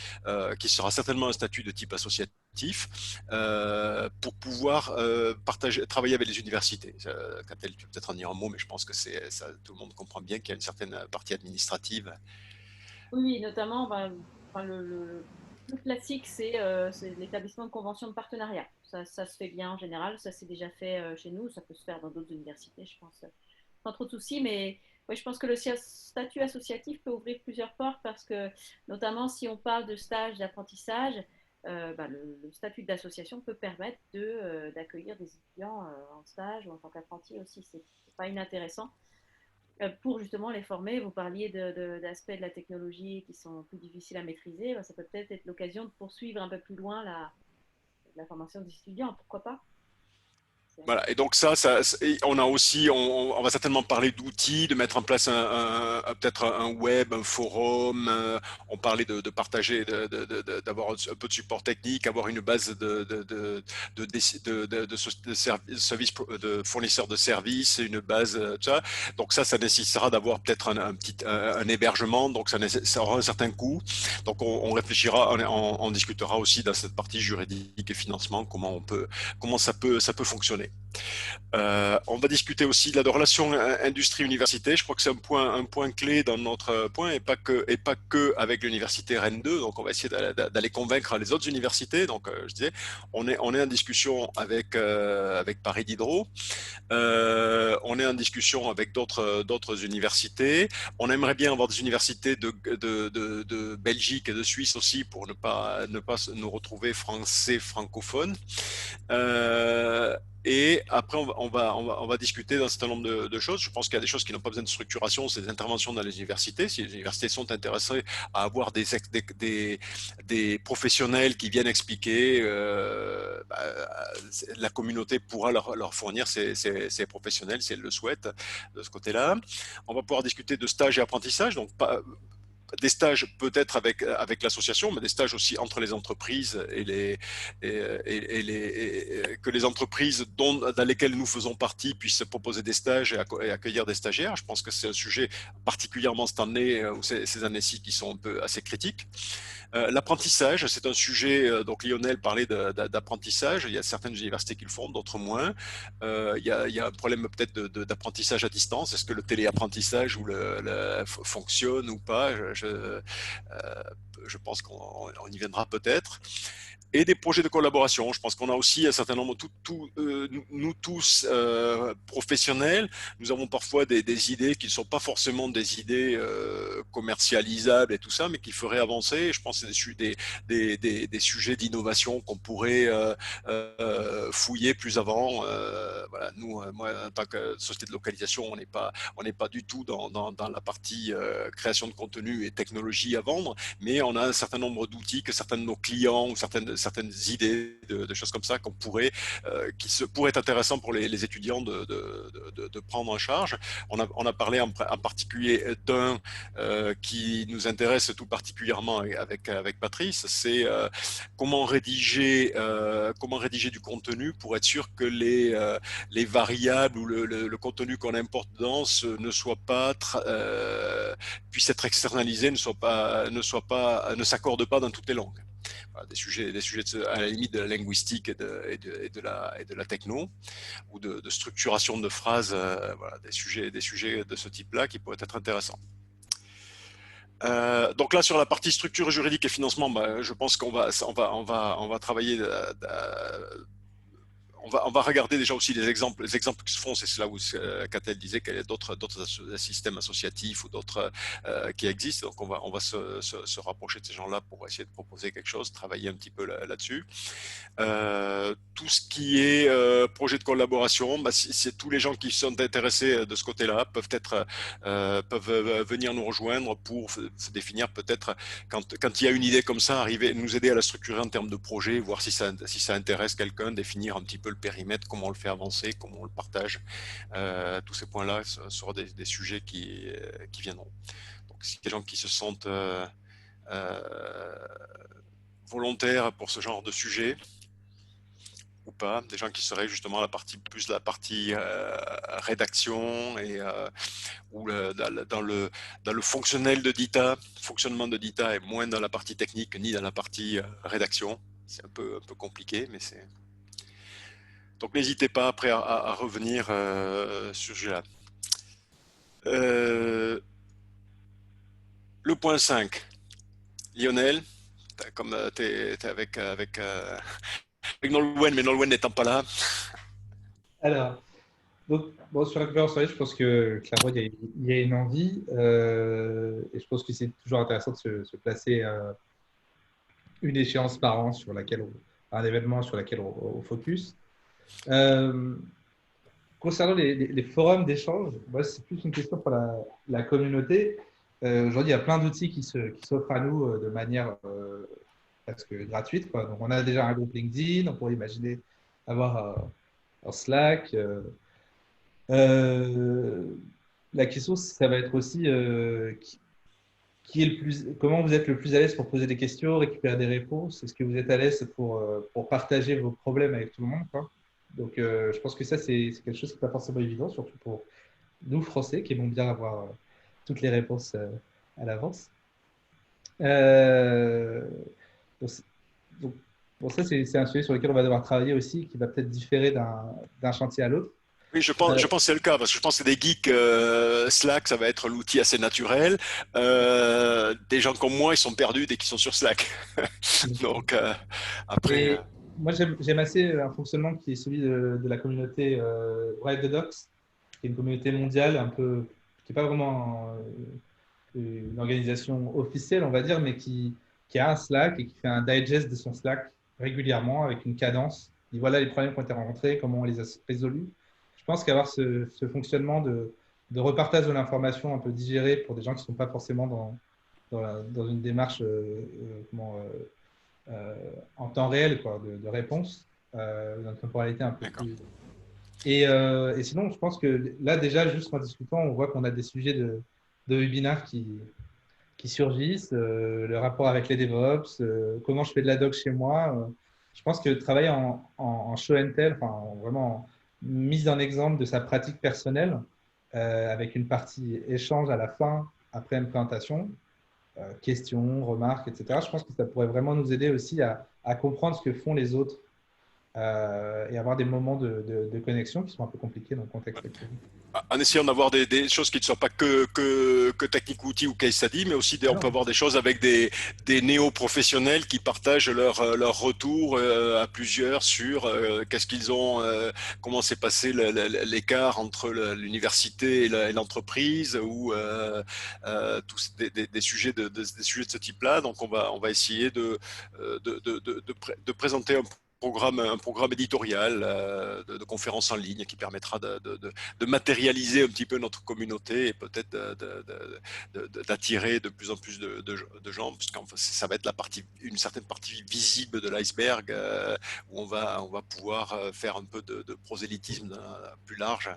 qui sera certainement un statut de type associatif pour pouvoir travailler avec les universités. Catel, tu peux peut-être en dire un mot, mais je pense que tout le monde comprend bien qu'il y a une certaine partie administrative. Oui, notamment, enfin, le classique, c'est l'établissement de conventions de partenariat. Ça se fait bien en général, ça s'est déjà fait chez nous, ça peut se faire dans d'autres universités, je pense, sans trop de soucis, mais ouais, je pense que le statut associatif peut ouvrir plusieurs portes parce que, notamment si on parle de stage d'apprentissage, le statut d'association peut permettre d'accueillir des étudiants en stage ou en tant qu'apprenti aussi, c'est pas inintéressant. Pour justement les former, vous parliez d'aspects de la technologie qui sont plus difficiles à maîtriser, ça peut peut-être être l'occasion de poursuivre un peu plus loin la formation des étudiants, pourquoi pas? Voilà, et donc on a aussi, on va certainement parler d'outils, de mettre en place peut-être un web, un forum. On parlait de partager, d'avoir un peu de support technique, avoir une base de services, de fournisseurs de services, une base, tout ça. Donc ça nécessitera d'avoir peut-être un hébergement. Donc ça aura un certain coût. Donc on réfléchira, on discutera aussi dans cette partie juridique et financement comment ça peut fonctionner. On va discuter aussi de la relation industrie-université. Je crois que c'est un point clé dans notre point et pas que avec l'université Rennes 2. Donc on va essayer d'aller convaincre les autres universités. Donc je disais, on est en discussion avec Paris Diderot. On est en discussion avec d'autres universités. On aimerait bien avoir des universités de Belgique et de Suisse aussi pour ne pas nous retrouver français francophones. Et après, on va discuter d'un certain nombre de choses. Je pense qu'il y a des choses qui n'ont pas besoin de structuration, c'est des interventions dans les universités. Si les universités sont intéressées à avoir des professionnels qui viennent expliquer, la communauté pourra leur fournir ces professionnels si elle le souhaite de ce côté-là. On va pouvoir discuter de stages et apprentissages, donc des stages peut-être avec l'association, mais des stages aussi entre les entreprises que les entreprises dans lesquelles nous faisons partie puissent proposer des stages et accueillir des stagiaires. Je pense que c'est un sujet particulièrement cette année ou ces années-ci qui sont un peu assez critiques. L'apprentissage, c'est un sujet, donc Lionel parlait d'apprentissage, il y a certaines universités qui le font, d'autres moins. Il y a un problème peut-être d'apprentissage à distance, est-ce que le téléapprentissage fonctionne ou pas? Je pense qu'on y viendra peut-être. Et des projets de collaboration. Je pense qu'on a aussi un certain nombre, nous tous professionnels, nous avons parfois des idées qui ne sont pas forcément des idées commercialisables et tout ça, mais qui feraient avancer. Je pense que c'est des sujets d'innovation qu'on pourrait fouiller plus avant. Voilà, nous, moi, en tant que société de localisation, on n'est pas du tout dans la partie création de contenu et technologie à vendre, mais on a un certain nombre d'outils que certains de nos clients ou certaines idées de choses comme ça pourrait être intéressant pour les étudiants de prendre en charge. On a parlé en particulier d'un qui nous intéresse tout particulièrement avec Patrice, c'est comment rédiger du contenu pour être sûr que les variables ou le contenu qu'on importe dedans puisse être externalisé, ne s'accorde pas dans toutes les langues. Voilà, des sujets à la limite de la linguistique et de la techno ou de structuration de phrases, voilà, des sujets de ce type-là qui pourraient être intéressants. Donc là, sur la partie structure juridique et financement, je pense qu'on va travailler. On va regarder déjà aussi les exemples qui se font. C'est là où Catel disait qu'il y a d'autres systèmes associatifs ou d'autres qui existent. Donc on va se rapprocher de ces gens-là pour essayer de proposer quelque chose, travailler un petit peu là-dessus. Tout ce qui est projet de collaboration, c'est tous les gens qui sont intéressés de ce côté-là peuvent venir nous rejoindre pour se définir peut-être quand il y a une idée comme ça, nous aider à la structurer en termes de projet, voir si ça intéresse quelqu'un, définir un petit peu le périmètre, comment on le fait avancer, comment on le partage. Tous ces points-là seront des sujets qui viendront. Donc, si des gens qui se sentent volontaires pour ce genre de sujet ou pas, des gens qui seraient justement plus la partie rédaction et ou dans le fonctionnel de DITA, fonctionnement de DITA et moins dans la partie technique ni dans la partie rédaction. C'est un peu compliqué, mais c'est... Donc n'hésitez pas après à revenir sur ce sujet-là. Le point 5, Lionel, comme tu es avec Nolwenn, mais Nolwenn n'étant pas là. Alors, donc, bon, sur la conférence en ligne, je pense que clairement, il y a une envie. Et je pense que c'est toujours intéressant de se placer une échéance par an sur laquelle un événement sur lequel on focus. Concernant les forums d'échange, moi, c'est plus une question pour la communauté. Aujourd'hui, il y a plein d'outils qui s'offrent à nous de manière presque gratuite, quoi. Donc, on a déjà un groupe LinkedIn, on pourrait imaginer avoir un Slack. La question, ça va être aussi comment vous êtes le plus à l'aise pour poser des questions, récupérer des réponses. Est-ce que vous êtes à l'aise pour partager vos problèmes avec tout le monde, quoi. Donc, je pense que ça, c'est quelque chose qui n'est pas forcément évident, surtout pour nous, Français, qui aimons bien avoir toutes les réponses à l'avance. Donc, bon, ça, c'est un sujet sur lequel on va devoir travailler aussi, qui va peut-être différer d'un chantier à l'autre. Oui, je pense que c'est le cas, parce que je pense que des geeks, Slack, ça va être l'outil assez naturel. Des gens comme moi, ils sont perdus dès qu'ils sont sur Slack. Donc, après... Moi, j'aime assez un fonctionnement qui est celui de la communauté Write the Docs, qui est une communauté mondiale, un peu, qui n'est pas vraiment une organisation officielle, on va dire, mais qui a un Slack et qui fait un digest de son Slack régulièrement avec une cadence. Et voilà les problèmes qui ont été rencontrés, comment on les a résolus. Je pense qu'avoir ce fonctionnement de repartage de l'information un peu digéré pour des gens qui ne sont pas forcément dans une démarche en temps réel, quoi, de réponse, dans une temporalité un peu plus... Et sinon, je pense que là, déjà, juste en discutant, on voit qu'on a des sujets de webinaires qui surgissent, le rapport avec les DevOps, comment je fais de la doc chez moi. Je pense que travailler en show and tell, enfin, vraiment mise en exemple de sa pratique personnelle, avec une partie échange à la fin, après une présentation, questions, remarques, etc. Je pense que ça pourrait vraiment nous aider aussi à comprendre ce que font les autres et avoir des moments de connexion qui sont un peu compliqués dans le contexte actuel. En essayant d'avoir des choses qui ne soient pas que technique outil ou case study, mais aussi on peut avoir des choses avec des néo-professionnels qui partagent leur retour à plusieurs sur qu'est-ce qu'ils ont, comment s'est passé l'écart entre l'université et l'entreprise, ou tous des sujets de ce type-là. Donc on va essayer de présenter un programme éditorial de conférences en ligne qui permettra de matérialiser un petit peu notre communauté et peut-être d'attirer de plus en plus de gens, puisqu'en fait, ça va être une certaine partie visible de l'iceberg où on va pouvoir faire un peu de prosélytisme plus large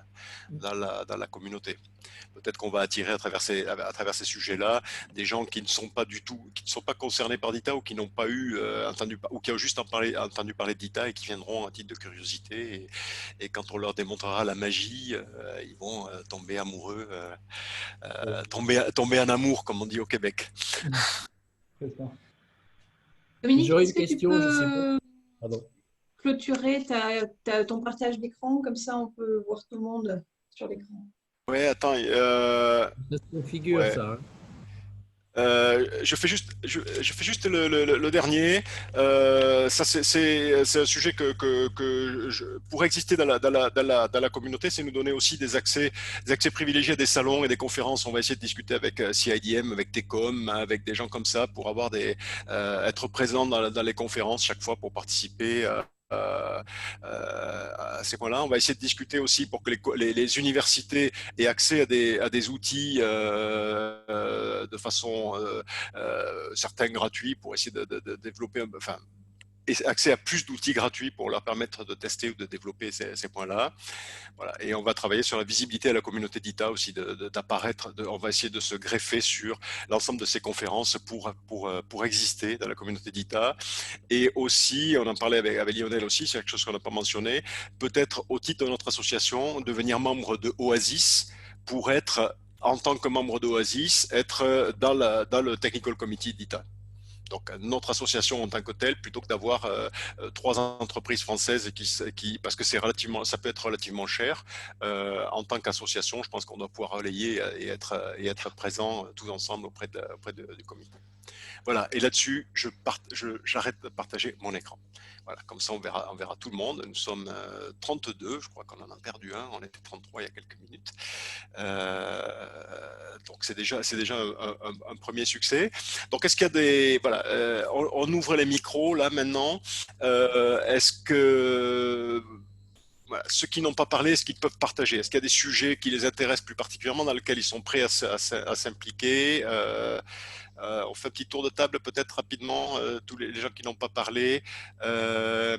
dans la communauté. Peut-être qu'on va attirer à travers ces sujets-là des gens qui ne sont pas concernés par DITA, ou qui n'ont pas ou qui ont juste entendu parler de DITA et qui viendront à titre de curiosité, et quand on leur démontrera la magie, ils vont tomber amoureux, tomber en amour, comme on dit au Québec. Dominique, J'aurais est-ce une que tu question, je sais peux pas. clôturer ton partage d'écran, comme ça on peut voir tout le monde sur l'écran. Ouais, attends. Ça se configure, ouais. ça. Hein. Je fais juste le dernier. Ça, c'est un sujet pour exister dans la communauté, c'est nous donner aussi des accès privilégiés à des salons et des conférences. On va essayer de discuter avec CIDM, avec TECOM, avec des gens comme ça, pour avoir être présent dans les conférences chaque fois pour participer. À ces points-là, on va essayer de discuter aussi pour que les universités aient accès à des outils de façon certains gratuits, pour essayer de développer, accès à plus d'outils gratuits pour leur permettre de tester ou de développer ces points-là. Voilà. Et on va travailler sur la visibilité à la communauté d'ITA aussi, d'apparaître, on va essayer de se greffer sur l'ensemble de ces conférences pour exister dans la communauté d'ITA. Et aussi, on en parlait avec Lionel aussi, c'est quelque chose qu'on n'a pas mentionné, peut-être au titre de notre association, devenir membre de Oasis pour être, en tant que membre d'Oasis, être dans le Technical Committee d'ITA. Donc notre association en tant que telle, plutôt que d'avoir 3 entreprises françaises parce que ça peut être relativement cher, en tant qu'association, je pense qu'on doit pouvoir relayer et être présents tous ensemble auprès du comité. Voilà, et là-dessus, j'arrête de partager mon écran. Voilà, comme ça, on verra tout le monde. Nous sommes 32, je crois qu'on en a perdu un, on était 33 il y a quelques minutes. Donc, c'est déjà un premier succès. Donc, est-ce qu'il y a des... Voilà, on ouvre les micros, là, maintenant. Est-ce que... Voilà, ceux qui n'ont pas parlé, est-ce qu'ils peuvent partager? Est-ce qu'il y a des sujets qui les intéressent plus particulièrement, dans lesquels ils sont prêts à s'impliquer? On fait un petit tour de table peut-être rapidement, tous les gens qui n'ont pas parlé.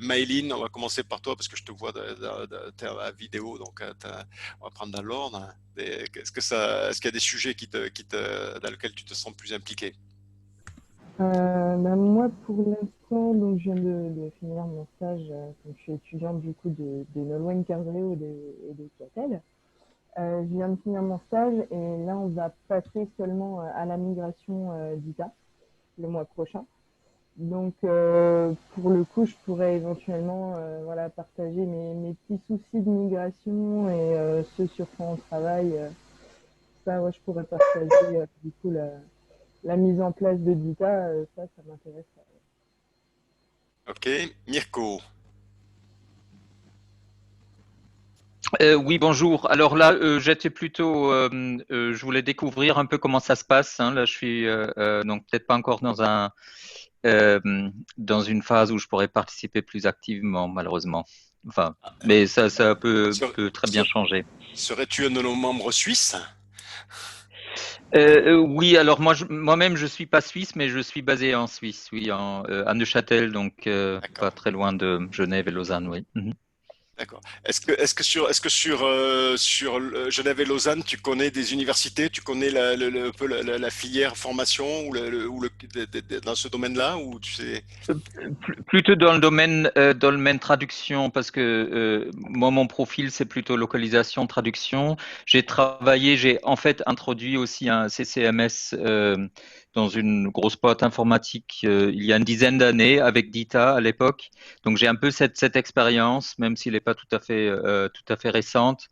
Maëline, on va commencer par toi parce que je te vois à la vidéo, donc on va prendre dans l'ordre. Est-ce qu'il y a des sujets dans lesquels tu te sens plus impliqué? Moi, pour l'instant, donc, je viens de finir mon stage, comme je suis étudiante du coup de Nolwenn Carvalho et de Catel. Je viens de finir mon stage et là, on va passer seulement à la migration d'ITA le mois prochain. Donc, pour le coup, je pourrais éventuellement voilà, partager mes petits soucis de migration et ceux sur quoi on travaille. Ça, ouais, je pourrais partager du coup la mise en place de DITA, ça m'intéresse. Ok, Mirko. Oui, bonjour. Alors là, j'étais plutôt, je voulais découvrir un peu comment ça se passe. Hein. Là, je suis donc peut-être pas encore dans une phase où je pourrais participer plus activement, malheureusement. Enfin, mais ça peut très bien changer. Serais-tu un de nos membres suisses? Oui, alors moi-même, je suis pas suisse, mais je suis basé en Suisse, oui, à Neuchâtel, donc pas très loin de Genève et Lausanne, oui. D'accord. Est-ce que sur Genève et Lausanne, tu connais des universités, tu connais un peu la filière formation ou dans ce domaine-là, ou tu sais? Plutôt dans le domaine traduction, parce que moi, mon profil, c'est plutôt localisation, traduction. J'ai en fait introduit aussi un CCMS dans une grosse boîte informatique il y a une dizaine d'années avec DITA à l'époque. Donc, j'ai un peu cette expérience, même s'il n'est pas tout à fait récente.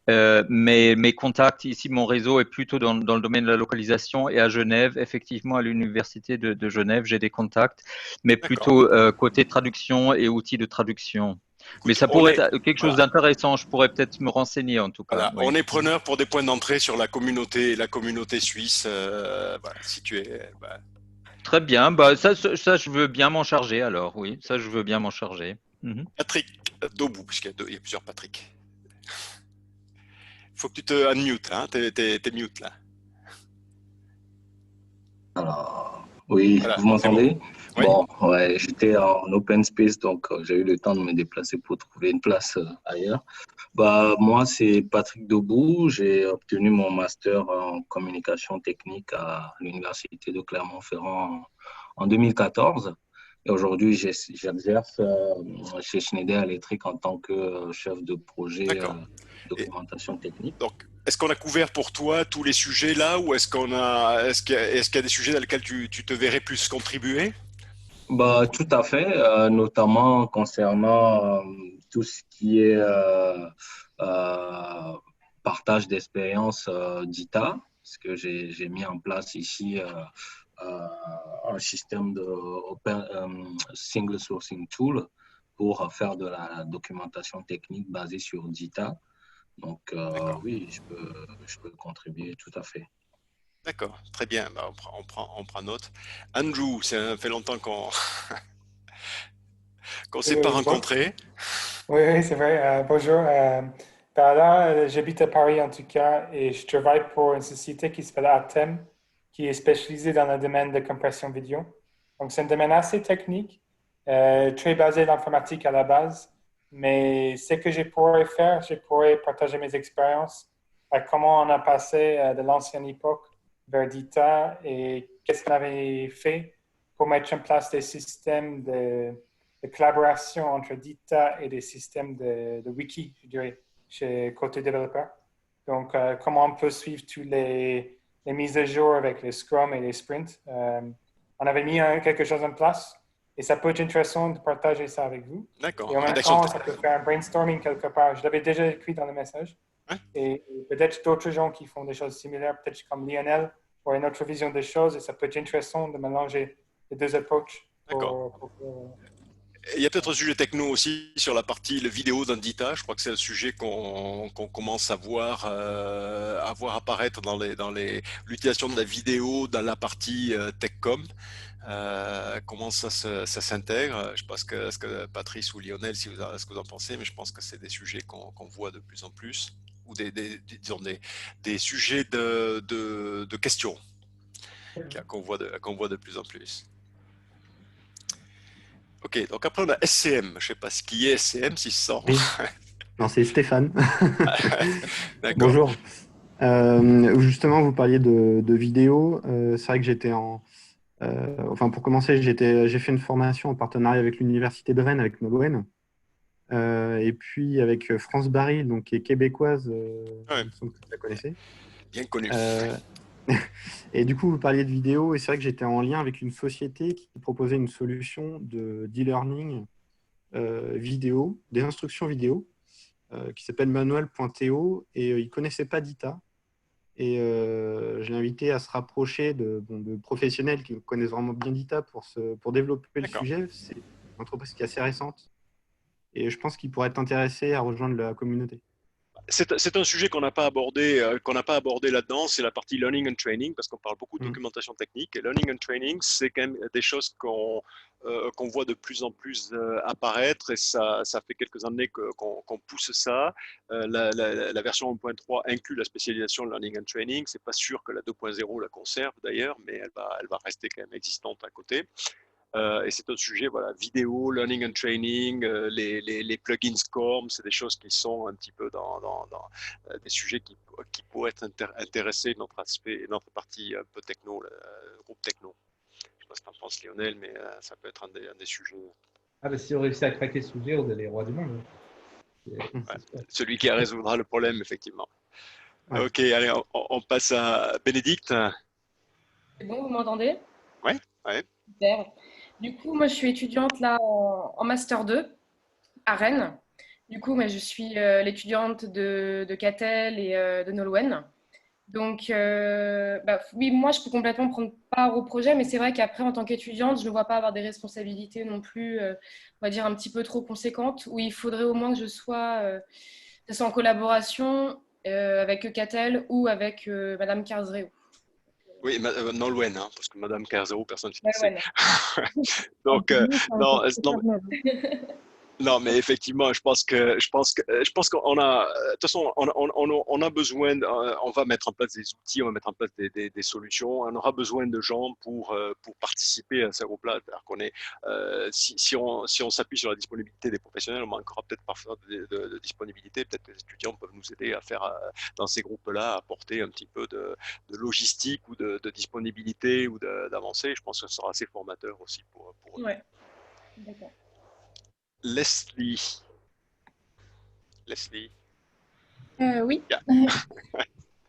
Mais mes contacts ici, mon réseau est plutôt dans le domaine de la localisation et à Genève, effectivement, à l'université de Genève, j'ai des contacts, mais plutôt côté traduction et outils de traduction. Mais ça pourrait être quelque chose d'intéressant, je pourrais peut-être me renseigner en tout cas. Voilà, oui. on est preneur pour des points d'entrée sur la communauté suisse, voilà, si tu es... Bah. Très bien, ça je veux bien m'en charger alors, oui, ça je veux bien m'en charger. Patrick Dobou, puisqu'il y a plusieurs Patrick. Faut que tu te unmute, hein, t'es mute là. Alors, oui, voilà, vous m'entendez? Bon, ouais, j'étais en open space, donc j'ai eu le temps de me déplacer pour trouver une place ailleurs. Moi, c'est Patrick Debout. J'ai obtenu mon master en communication technique à l'Université de Clermont-Ferrand en 2014. Et aujourd'hui, j'exerce chez Schneider Electric en tant que chef de projet documentation technique. Donc, est-ce qu'on a couvert pour toi tous les sujets là, ou est-ce qu'il y a des sujets dans lesquels tu te verrais plus contribuer? Tout à fait, notamment concernant tout ce qui est partage d'expérience d'ITA, parce que j'ai mis en place ici un système de single sourcing tool pour faire de la documentation technique basée sur DITA. Donc oui, je peux contribuer tout à fait. D'accord, très bien, on prend note. Andrew, ça fait longtemps qu'on ne s'est pas rencontrés. Oui, c'est vrai. Bonjour. Là, j'habite à Paris en tout cas et je travaille pour une société qui s'appelle Artem, qui est spécialisée dans le domaine de compression vidéo. Donc, c'est un domaine assez technique, très basé l'informatique à la base. Mais ce que je pourrais faire, je pourrais partager mes expériences à comment on a passé de l'ancienne époque vers Dita et qu'est-ce qu'on avait fait pour mettre en place des systèmes de collaboration entre Dita et des systèmes de wiki, je dirais, chez côté développeur. Donc, comment on peut suivre toutes les mises à jour avec les Scrum et les sprints. On avait mis quelque chose en place et ça peut être intéressant de partager ça avec vous. D'accord. Et en même temps, ça peut faire un brainstorming quelque part. Je l'avais déjà écrit dans le message. Ouais. Et peut-être d'autres gens qui font des choses similaires, peut-être comme Lionel, ou une autre vision des choses. Et ça peut être intéressant de mélanger les deux approches. Il y a peut-être un sujet techno aussi sur la partie le vidéo dans Dita. Je crois que c'est un sujet qu'on commence à voir apparaître dans l'utilisation de la vidéo dans la partie TechCom. Comment ça s'intègre. Je pense ce que Patrice ou Lionel, ce que vous en pensez, mais je pense que c'est des sujets qu'on voit de plus en plus, ou des sujets de questions qu'on voit de plus en plus. Ok, donc après on a SCM. Je ne sais pas ce qui est SCM, si ça sent. Oui. Non, c'est Stéphane. D'accord. Bonjour. Justement, vous parliez de vidéo. C'est vrai que j'étais pour commencer, j'ai fait une formation en partenariat avec l'Université de Rennes, avec Nolwenn. Et puis avec France Baril, donc, qui est québécoise, il me semble que vous la connaissez. Bien connue. Et du coup, vous parliez de vidéo, et c'est vrai que j'étais en lien avec une société qui proposait une solution d'e-learning vidéo, des instructions vidéo, qui s'appelle manuel.to, et ils ne connaissaient pas Dita. Et j'ai invité à se rapprocher de professionnels qui connaissent vraiment bien Dita pour développer le sujet. C'est une entreprise qui est assez récente, et je pense qu'ils pourraient être intéressés à rejoindre la communauté. C'est un sujet qu'on n'a pas abordé là-dedans, c'est la partie learning and training, parce qu'on parle beaucoup de documentation technique. Et learning and training, c'est quand même des choses qu'on voit de plus en plus apparaître, et ça fait quelques années qu'on pousse ça. La version 1.3 inclut la spécialisation learning and training. C'est pas sûr que la 2.0 la conserve d'ailleurs, mais elle va rester quand même existante à côté. Et c'est un sujet, voilà, vidéo, learning and training, les plugins SCORM, c'est des choses qui sont un petit peu dans des sujets qui pourraient intéresser notre partie un peu techno, le groupe techno. Je ne sais pas ce que tu en penses, Lionel, mais ça peut être un des sujets. Ah bah, si on réussit à craquer ce sujet, on est les rois du monde. Celui qui résoudra le problème, effectivement. Ouais. Ok, allez, on passe à Bénédicte. C'est bon, vous m'entendez? Ouais, ouais. Super. Du coup, moi, je suis étudiante là en Master 2 à Rennes. Du coup, je suis l'étudiante de Catel et de Nolwenn. Donc, oui, moi, je peux complètement prendre part au projet, mais c'est vrai qu'après, en tant qu'étudiante, je ne vois pas avoir des responsabilités non plus, on va dire, un petit peu trop conséquentes, où il faudrait au moins que je sois en collaboration avec Catel ou avec Madame Carzreo. Oui, Nolwenn, hein, parce que Madame Carzreo, personne ne sait. Donc, non, mais effectivement, je pense qu'on a, de toute façon, on a besoin, on va mettre en place des outils, on va mettre en place des solutions. On aura besoin de gens pour participer à ce groupe-là. Si on s'appuie sur la disponibilité des professionnels, on manquera peut-être parfois de disponibilité. Peut-être que les étudiants peuvent nous aider à faire dans ces groupes-là, apporter un petit peu de logistique ou de disponibilité ou d'avancée. Je pense que ce sera assez formateur aussi pour eux. Ouais, d'accord. Leslie. Oui.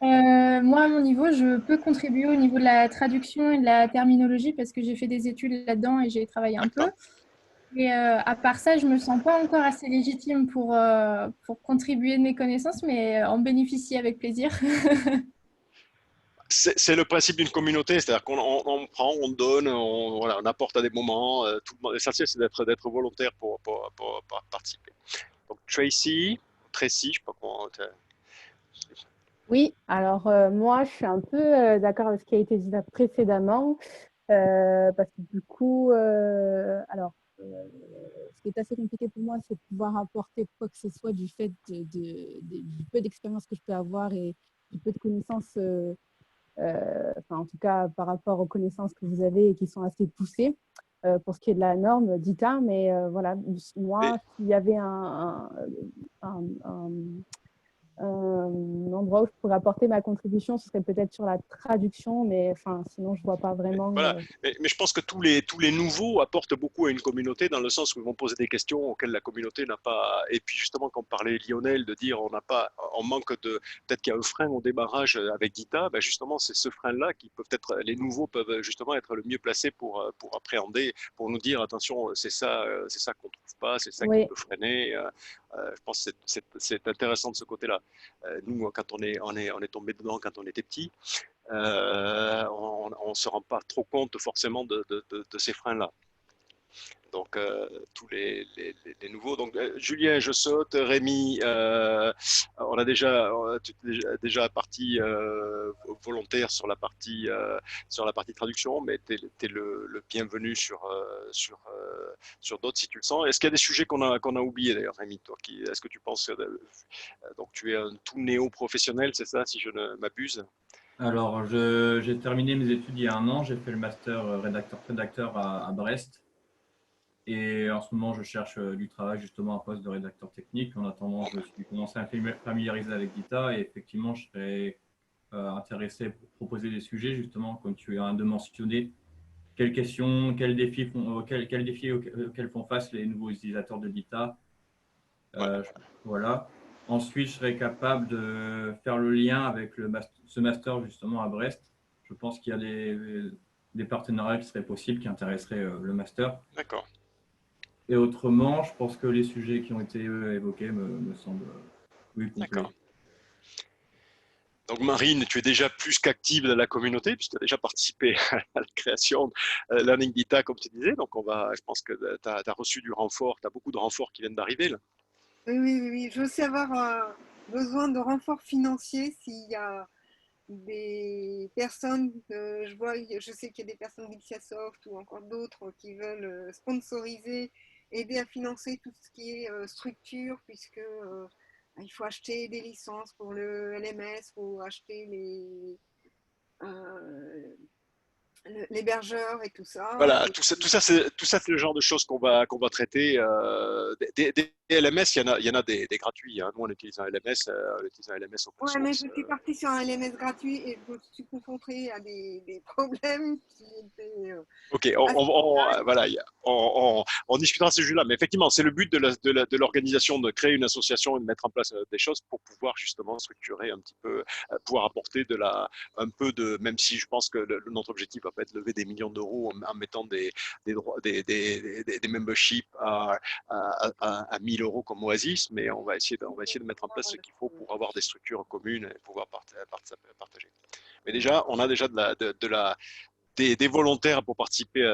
Moi, à mon niveau, je peux contribuer au niveau de la traduction et de la terminologie parce que j'ai fait des études là-dedans et j'ai travaillé un peu. Et à part ça, je ne me sens pas encore assez légitime pour contribuer de mes connaissances, mais en bénéficier avec plaisir. C'est le principe d'une communauté, c'est-à-dire qu'on prend, on donne, on apporte à des moments. L'essentiel, c'est d'être volontaire pour participer. Donc, Tracy, je ne sais pas comment. Oui, alors moi, je suis un peu d'accord avec ce qui a été dit là précédemment, parce que du coup, ce qui est assez compliqué pour moi, c'est de pouvoir apporter quoi que ce soit du fait du peu d'expérience que je peux avoir et du peu de connaissances. En tout cas par rapport aux connaissances que vous avez et qui sont assez poussées. pour ce qui est de la norme d'ITA, mais voilà, moi, s'il y avait un endroit où je pourrais apporter ma contribution, ce serait peut-être sur la traduction, mais enfin, sinon, je ne vois pas vraiment. Voilà. Mais je pense que tous les nouveaux apportent beaucoup à une communauté dans le sens où ils vont poser des questions auxquelles la communauté n'a pas. Et puis justement, quand parlait Lionel de dire on manque de, peut-être qu'il y a un frein au démarrage avec Dita, ben justement, c'est ce frein-là qui peut être, les nouveaux peuvent justement être le mieux placés pour appréhender, pour nous dire attention, c'est ça qu'on trouve pas, c'est ça qui peut freiner. Je pense que c'est intéressant de ce côté-là. Nous, quand on est tombé dedans quand on était petit, on ne se rend pas trop compte forcément de ces freins-là. Donc, tous les nouveaux. Donc, Julien, je saute. Rémi, on a déjà parti volontaire sur la partie traduction, mais tu es le bienvenu sur d'autres si tu le sens. Est-ce qu'il y a des sujets qu'on a oubliés d'ailleurs, Rémi, toi, est-ce que tu penses donc tu es un tout néo-professionnel, c'est ça, si je ne m'abuse? Alors, j'ai terminé mes études il y a 1 an. J'ai fait le master rédacteur à Brest. Et en ce moment, je cherche du travail justement à poste de rédacteur technique. En attendant, je suis commencé à me familiariser avec Dita et effectivement, je serais intéressé pour proposer des sujets justement, comme tu viens de mentionner. Quelles questions, quels défis auxquels font face les nouveaux utilisateurs de Dita. Voilà. Ensuite, je serais capable de faire le lien avec ce master justement à Brest. Je pense qu'il y a des partenariats qui seraient possibles, qui intéresseraient le master. D'accord. Et autrement, je pense que les sujets qui ont été évoqués me semblent complets. D'accord. Donc Marine, tu es déjà plus qu'active dans la communauté, puisque tu as déjà participé à la création de Learning Dita, comme tu disais. Donc je pense que tu as reçu du renfort, tu as beaucoup de renforts qui viennent d'arriver là. Oui. Je veux aussi avoir besoin de renforts financiers s'il y a des personnes, je sais qu'il y a des personnes d'Ipsiasoft ou encore d'autres qui veulent sponsoriser, aider à financer tout ce qui est structure, puisque il faut acheter des licences pour le LMS, il faut acheter l'hébergeur et tout ça. Voilà, tout ça c'est le genre de choses qu'on va traiter. Des LMS, il y en a des gratuits. Hein. Nous, on utilise un LMS, open source. Ouais, mais je suis partie sur un LMS gratuit et je me suis confrontée à des problèmes qui étaient. Ok, on discutera de ce sujet-là. Mais effectivement, c'est le but de l'organisation, de créer une association et de mettre en place des choses pour pouvoir justement structurer un petit peu, pouvoir apporter un peu de, même si je pense que notre objectif va pas être de lever des millions d'euros en mettant des memberships à 1000 euros comme Oasis, mais on va essayer de mettre en place ce qu'il faut pour avoir des structures communes et pouvoir partager. Mais déjà, on a déjà des volontaires pour participer,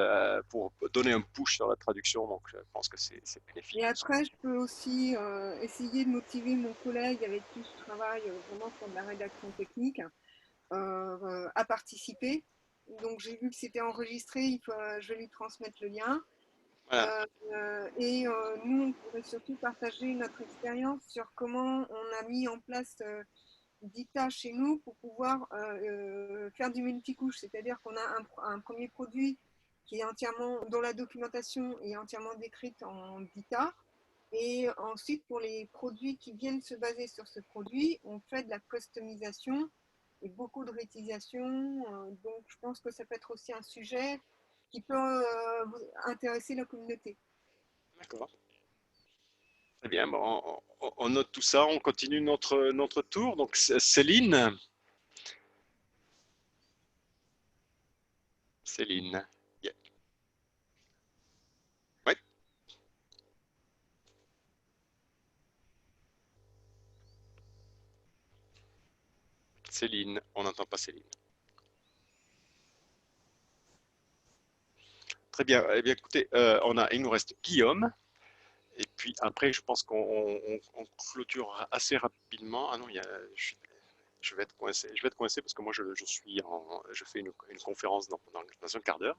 pour donner un push sur la traduction, donc je pense que c'est bénéfique. Et après, je peux aussi essayer de motiver mon collègue avec qui je travaille vraiment sur de la rédaction technique à participer. Donc j'ai vu que c'était enregistré, je vais lui transmettre le lien. Voilà. Nous, on pourrait surtout partager notre expérience sur comment on a mis en place Dita chez nous pour pouvoir faire du multicouche, c'est-à-dire qu'on a un premier produit qui est dont la documentation est entièrement décrite en Dita, et ensuite pour les produits qui viennent se baser sur ce produit, on fait de la customisation et beaucoup de réutilisation, donc je pense que ça peut être aussi un sujet qui peut intéresser la communauté. D'accord. Très bien, bon, on note tout ça, on continue notre tour. Donc Céline. Yeah. Ouais. Céline, on n'entend pas Céline. Très bien. Eh bien, écoutez, il nous reste Guillaume. Et puis après, je pense qu'on clôture assez rapidement. Ah non, je vais être coincé. Je vais être coincé parce que moi, je fais une conférence dans un quart d'heure.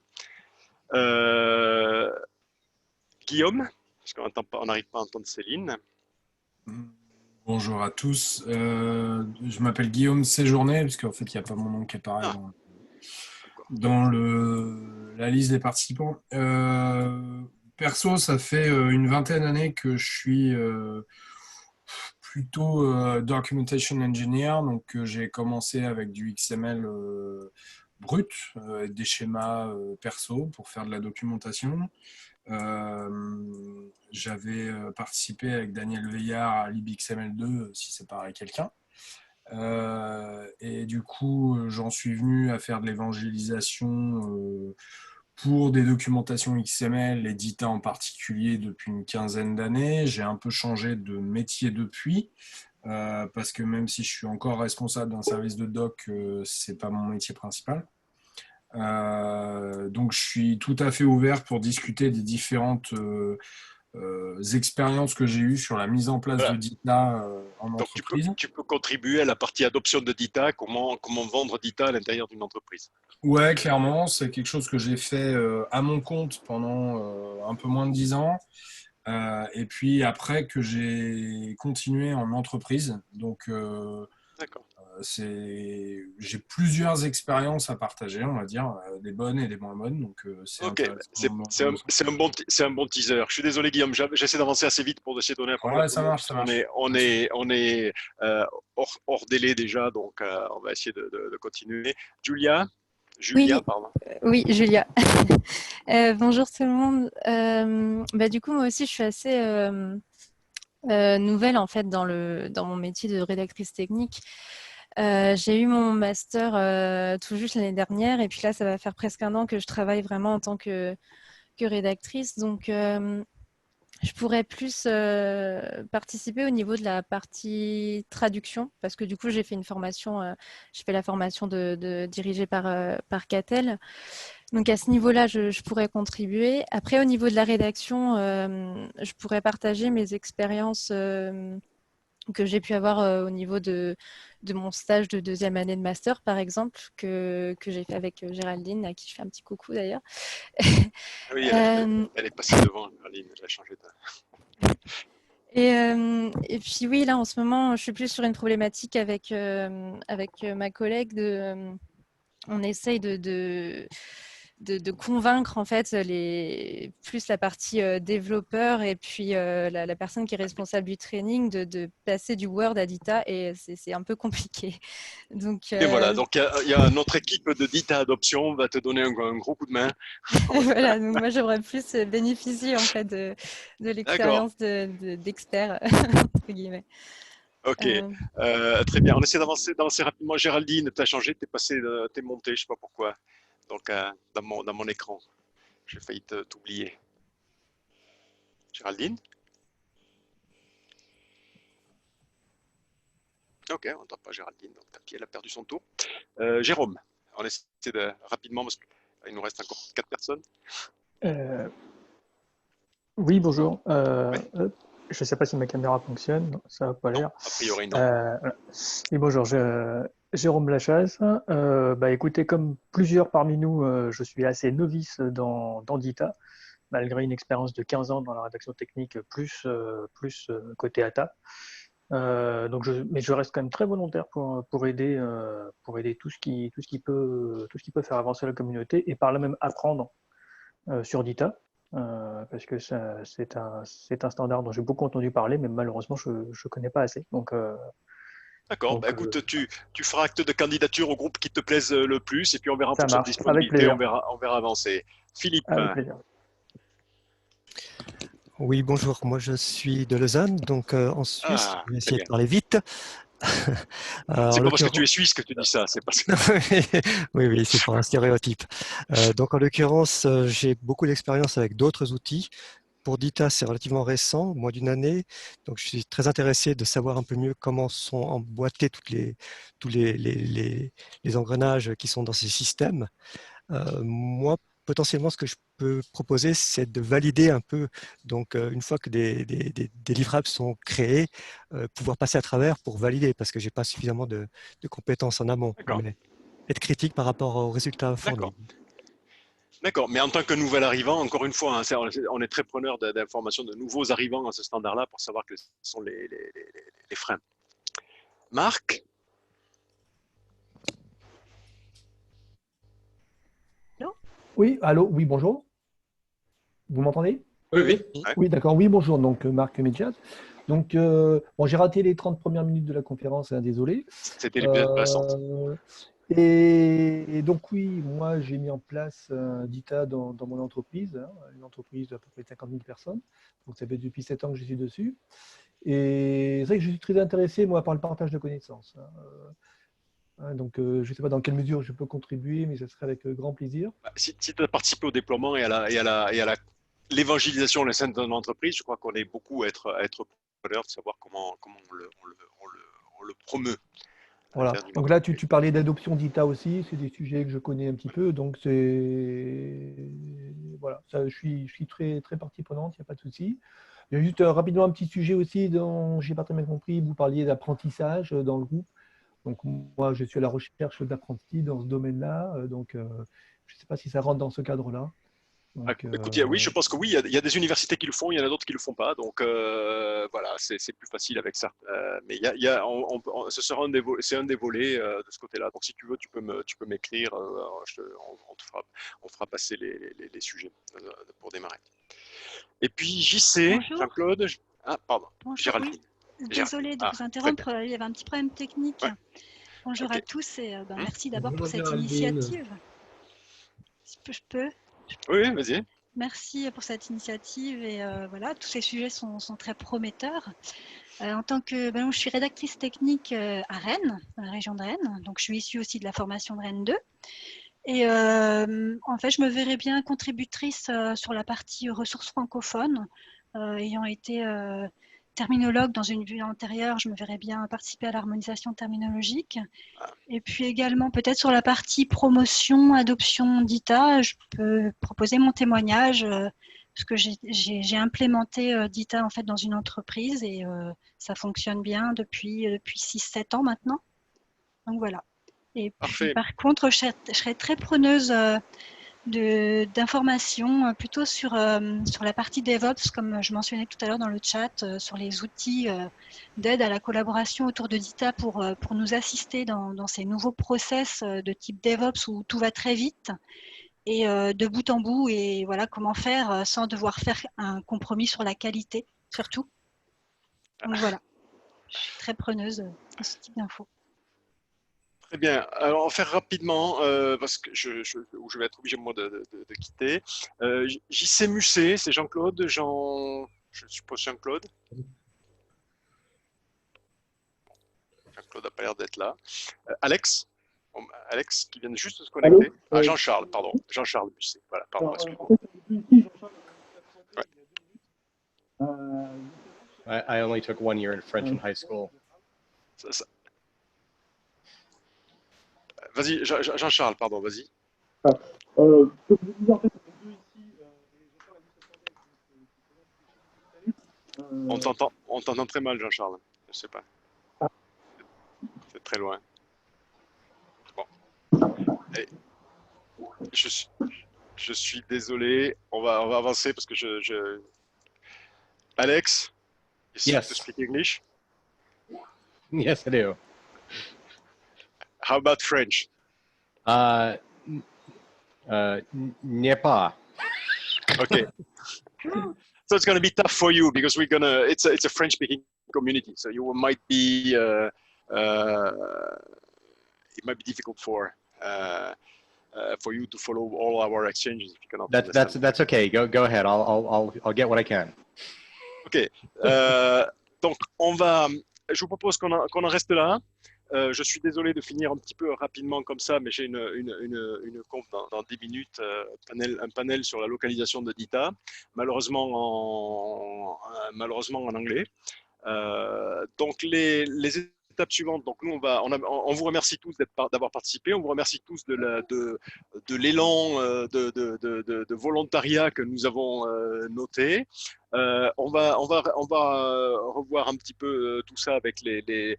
Guillaume, parce qu'on n'arrive pas à entendre Céline. Bonjour à tous. Je m'appelle Guillaume Séjourné, parce qu'en fait, il n'y a pas mon nom qui apparaît dans la liste des participants. Perso, ça fait une vingtaine d'années que je suis plutôt documentation engineer. Donc, j'ai commencé avec du XML brut, avec des schémas perso pour faire de la documentation. J'avais participé avec Daniel Veillard à libxml2, si ça paraît quelqu'un. Et du coup, j'en suis venu à faire de l'évangélisation pour des documentations XML et Dita en particulier depuis une quinzaine d'années. J'ai un peu changé de métier depuis, parce que même si je suis encore responsable d'un service de doc, c'est pas mon métier principal. Donc je suis tout à fait ouvert pour discuter des différentes expériences que j'ai eues sur la mise en place de Dita en Donc, entreprise. tu peux contribuer à la partie adoption de Dita, comment vendre Dita à l'intérieur d'une entreprise. Ouais, clairement, c'est quelque chose que j'ai fait à mon compte pendant un peu moins de 10 ans. Et puis après que j'ai continué en entreprise. Donc, j'ai plusieurs expériences à partager, on va dire, des bonnes et des moins bonnes. Donc, c'est intéressant. C'est un bon teaser. Je suis désolé, Guillaume, j'essaie d'avancer assez vite pour essayer de donner un peu. Ouais, ça marche. On est hors délai déjà, donc on va essayer de continuer. Julia, pardon. Oui, Julia. Bonjour tout le monde. Du coup, moi aussi, je suis assez nouvelle en fait dans mon métier de rédactrice technique. J'ai eu mon master tout juste l'année dernière et puis là, ça va faire presque un an que je travaille vraiment en tant que rédactrice. Donc, je pourrais plus participer au niveau de la partie traduction parce que du coup, j'ai fait une formation, j'ai fait la formation dirigée par Catel. Donc à ce niveau-là, je pourrais contribuer. Après, au niveau de la rédaction, je pourrais partager mes expériences que j'ai pu avoir au niveau de mon stage de deuxième année de master, par exemple, que j'ai fait avec Géraldine, à qui je fais un petit coucou d'ailleurs. Oui, elle est passée devant, Géraldine, elle a changé de... Et puis oui, là en ce moment, je suis plus sur une problématique avec ma collègue on essaye de convaincre en fait plus la partie développeur et puis la personne qui est responsable du training de passer du Word à Dita et c'est un peu compliqué. Donc, Et voilà, donc il y a notre équipe de Dita Adoption va te donner un gros coup de main. Voilà, donc moi j'aimerais plus bénéficier en fait de l'expérience d'expert entre guillemets. Ok, très bien. On essaie d'avancer rapidement. Géraldine, tu as changé, t'es montée, je sais pas pourquoi. Donc dans mon écran, j'ai failli t'oublier. Géraldine? Ok, on n'entend pas Géraldine, donc tant pis, elle a perdu son tour. Jérôme, on essaie rapidement parce qu'il nous reste encore 4 personnes. Oui, bonjour. Je ne sais pas si ma caméra fonctionne, non, ça n'a pas l'air. A priori, non. Oui, bonjour, Jérôme Lachaze. Écoutez, comme plusieurs parmi nous, je suis assez novice dans Dita, malgré une expérience de 15 ans dans la rédaction technique, plus côté ATA. Mais je reste quand même très volontaire pour aider tout ce qui peut faire avancer la communauté et par là même apprendre sur Dita. Parce que c'est un standard dont j'ai beaucoup entendu parler, mais malheureusement, je ne connais pas assez. D'accord, écoute, tu feras acte de candidature au groupe qui te plaise le plus, et puis on verra en fonction de disponibilité, on verra avancer. Philippe. Avec plaisir. Oui, bonjour, moi je suis de Lausanne, donc en Suisse, je vais essayer de parler vite. C'est pas parce que tu es suisse que tu dis ça, c'est parce que... Oui, c'est pas un stéréotype. Donc en l'occurrence, j'ai beaucoup d'expérience avec d'autres outils. Pour Dita, c'est relativement récent, moins d'une année. Donc je suis très intéressé de savoir un peu mieux comment sont emboîtés tous les engrenages qui sont dans ces systèmes. Moi, potentiellement, ce que je peux proposer, c'est de valider un peu, donc une fois que des livrables sont créés, pouvoir passer à travers pour valider, parce que je n'ai pas suffisamment de compétences en amont. Mais être critique par rapport aux résultats fournis. D'accord, mais en tant que nouvel arrivant, encore une fois, hein, on est très preneur d'informations de nouveaux arrivants à ce standard-là pour savoir quels sont les freins. Marc? Oui, allô, oui, bonjour. Vous m'entendez? Oui, oui. Oui, d'accord. Oui, bonjour. Donc, Marc Medjat. Donc, bon, j'ai raté les 30 premières minutes de la conférence, hein, désolé. C'était les plus intéressantes. Et donc, oui, moi, j'ai mis en place DITA dans mon entreprise, hein, une entreprise d'à peu près 50 000 personnes. Donc, ça fait depuis 7 ans que je suis dessus. Et c'est vrai que je suis très intéressé, moi, par le partage de connaissances. Donc, je ne sais pas dans quelle mesure je peux contribuer, mais ce serait avec grand plaisir. Si tu as participé au déploiement et à l'évangélisation au sein de ton entreprise, je crois qu'on est beaucoup à être preneur de savoir comment on le promeut. Voilà. Donc là, tu parlais d'adoption d'ITA aussi, c'est des sujets que je connais un petit peu, donc c'est voilà, ça, je suis très, très partie prenante, il n'y a pas de souci. Il y a juste rapidement un petit sujet aussi dont je n'ai pas très bien compris, vous parliez d'apprentissage dans le groupe. Donc moi, je suis à la recherche d'apprentis dans ce domaine-là, donc je ne sais pas si ça rentre dans ce cadre-là. Donc, écoute, oui, je pense que oui, il y a des universités qui le font, il y en a d'autres qui ne le font pas, donc voilà, c'est plus facile avec ça. Mais ce sera c'est un des volets de ce côté-là. Donc si tu veux, tu peux m'écrire, on fera passer les sujets pour démarrer. Et puis JC, Jean-Claude, ah pardon, Bonjour, Géraldine. oui. Désolée de vous interrompre, il y avait un petit problème technique. Ouais. Bonjour à tous et merci d'abord pour cette Géraldine. initiative. Si je peux. Oui, vas-y. Merci pour cette initiative et voilà, tous ces sujets sont très prometteurs. En tant que, je suis rédactrice technique à Rennes, dans la région de Rennes, donc je suis issue aussi de la formation de Rennes 2. Et en fait, je me verrais bien contributrice sur la partie ressources francophones, ayant été terminologue dans une vie antérieure, je me verrais bien participer à l'harmonisation terminologique. Et puis également, peut-être sur la partie promotion, adoption d'ITA, je peux proposer mon témoignage, parce que j'ai implémenté DITA en fait, dans une entreprise et ça fonctionne bien depuis 6-7 ans maintenant. Donc voilà. Et puis par contre, je serais très preneuse d'informations plutôt sur la partie DevOps, comme je mentionnais tout à l'heure dans le chat, sur les outils d'aide à la collaboration autour de DITA pour nous assister dans ces nouveaux process de type DevOps où tout va très vite et de bout en bout, et voilà comment faire sans devoir faire un compromis sur la qualité, surtout. Donc voilà, je suis très preneuse de ce type d'infos. Très bien. Alors, on va faire rapidement, parce que je vais être obligé, moi, de quitter. JC Musset, c'est Jean-Claude, je suppose Jean-Claude. Jean-Claude n'a pas l'air d'être là. Alex, qui vient juste de se connecter. Allô. Ah, Jean-Charles, pardon. Jean-Charles Musset. Voilà, pardon, excuse-moi. I only took 1 year in French in high school. Vas-y, Jean-Charles, pardon, vas-y. Comme je disais, en fait, les deux ici, On t'entend très mal, Jean-Charles. Je sais pas. C'est très loin. Bon. Et je suis désolé. On va avancer parce que Alex, you speak English? Yes, I do. How about French? N'est pas. Okay. So it's going to be tough for you because it's a French-speaking community. So you might be it might be difficult for you to follow all our exchanges if you cannot. That's okay. Go ahead. I'll get what I can. Ok. Donc je vous propose qu'on en reste là. Je suis désolé de finir un petit peu rapidement comme ça, mais j'ai une conf dans 10 minutes, un panel sur la localisation de DITA, malheureusement en anglais. Donc les étapes suivantes, donc nous on vous remercie tous d'avoir participé, on vous remercie tous de l'élan de volontariat que nous avons noté. On va revoir un petit peu tout ça avec les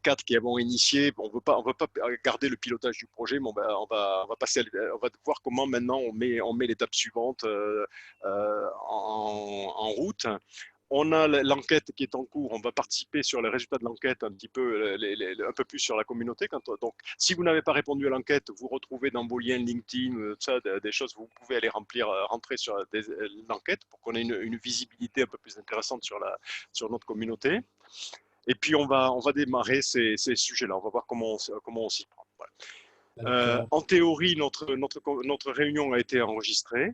4 qui avons initié. On veut pas garder le pilotage du projet, mais on va voir comment maintenant on met l'étape suivante en route. On a l'enquête qui est en cours. On va participer sur les résultats de l'enquête un petit peu, un peu plus sur la communauté. Donc, si vous n'avez pas répondu à l'enquête, vous retrouvez dans vos liens LinkedIn, ça, des choses, vous pouvez aller rentrer sur l'enquête pour qu'on ait une visibilité un peu plus intéressante sur notre communauté. Et puis, on va démarrer ces sujets-là. On va voir comment on s'y prend. Voilà. En théorie, notre réunion a été enregistrée.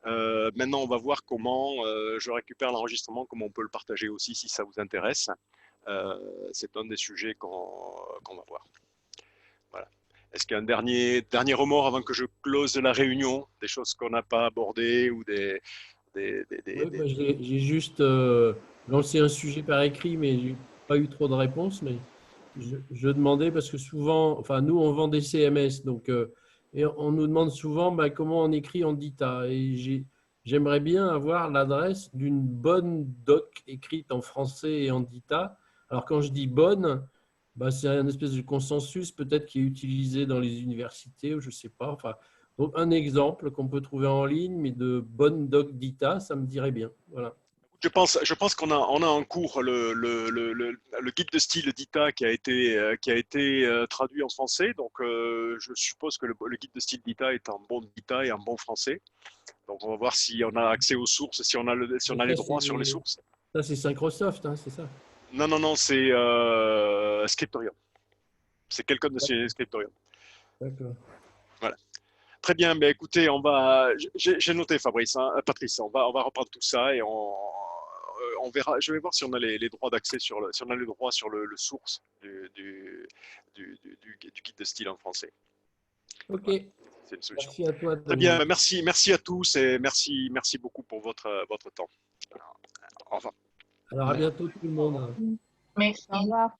Maintenant, on va voir comment je récupère l'enregistrement, comment on peut le partager aussi si ça vous intéresse. C'est un des sujets qu'on va voir. Voilà. Est-ce qu'il y a un dernier remords avant que je close la réunion, des choses qu'on n'a pas abordées ou des... J'ai juste lancé un sujet par écrit, mais je n'ai pas eu trop de réponses. Mais je demandais, parce que souvent, enfin, nous, on vend des CMS, donc... et on nous demande souvent comment on écrit en DITA. Et j'aimerais bien avoir l'adresse d'une bonne doc écrite en français et en DITA. Alors, quand je dis bonne, c'est un espèce de consensus peut-être qui est utilisé dans les universités, ou je ne sais pas. Enfin, donc, un exemple qu'on peut trouver en ligne, mais de bonne doc DITA, ça me dirait bien. Voilà. Je pense qu'on a en cours le guide de style DITA qui a été traduit en français. Donc, je suppose que le guide de style DITA est en bon DITA et en bon français. Donc, on va voir si on a accès aux sources, si on a les droits sur les sources. Ça, c'est Syncrosoft, hein, c'est ça? Non, c'est Scriptorium. C'est quelqu'un de chez Scriptorium. D'accord. Voilà. Très bien, mais écoutez, j'ai noté Patrice, on va reprendre tout ça et on verra. Je vais voir si on a les droits d'accès si on a les droits sur le source du guide de style en français. Ok. Voilà. C'est une solution. Merci à toi. Très bien, merci à tous et merci beaucoup pour votre temps. Au revoir. Alors à bientôt tout le monde. Merci. Au revoir.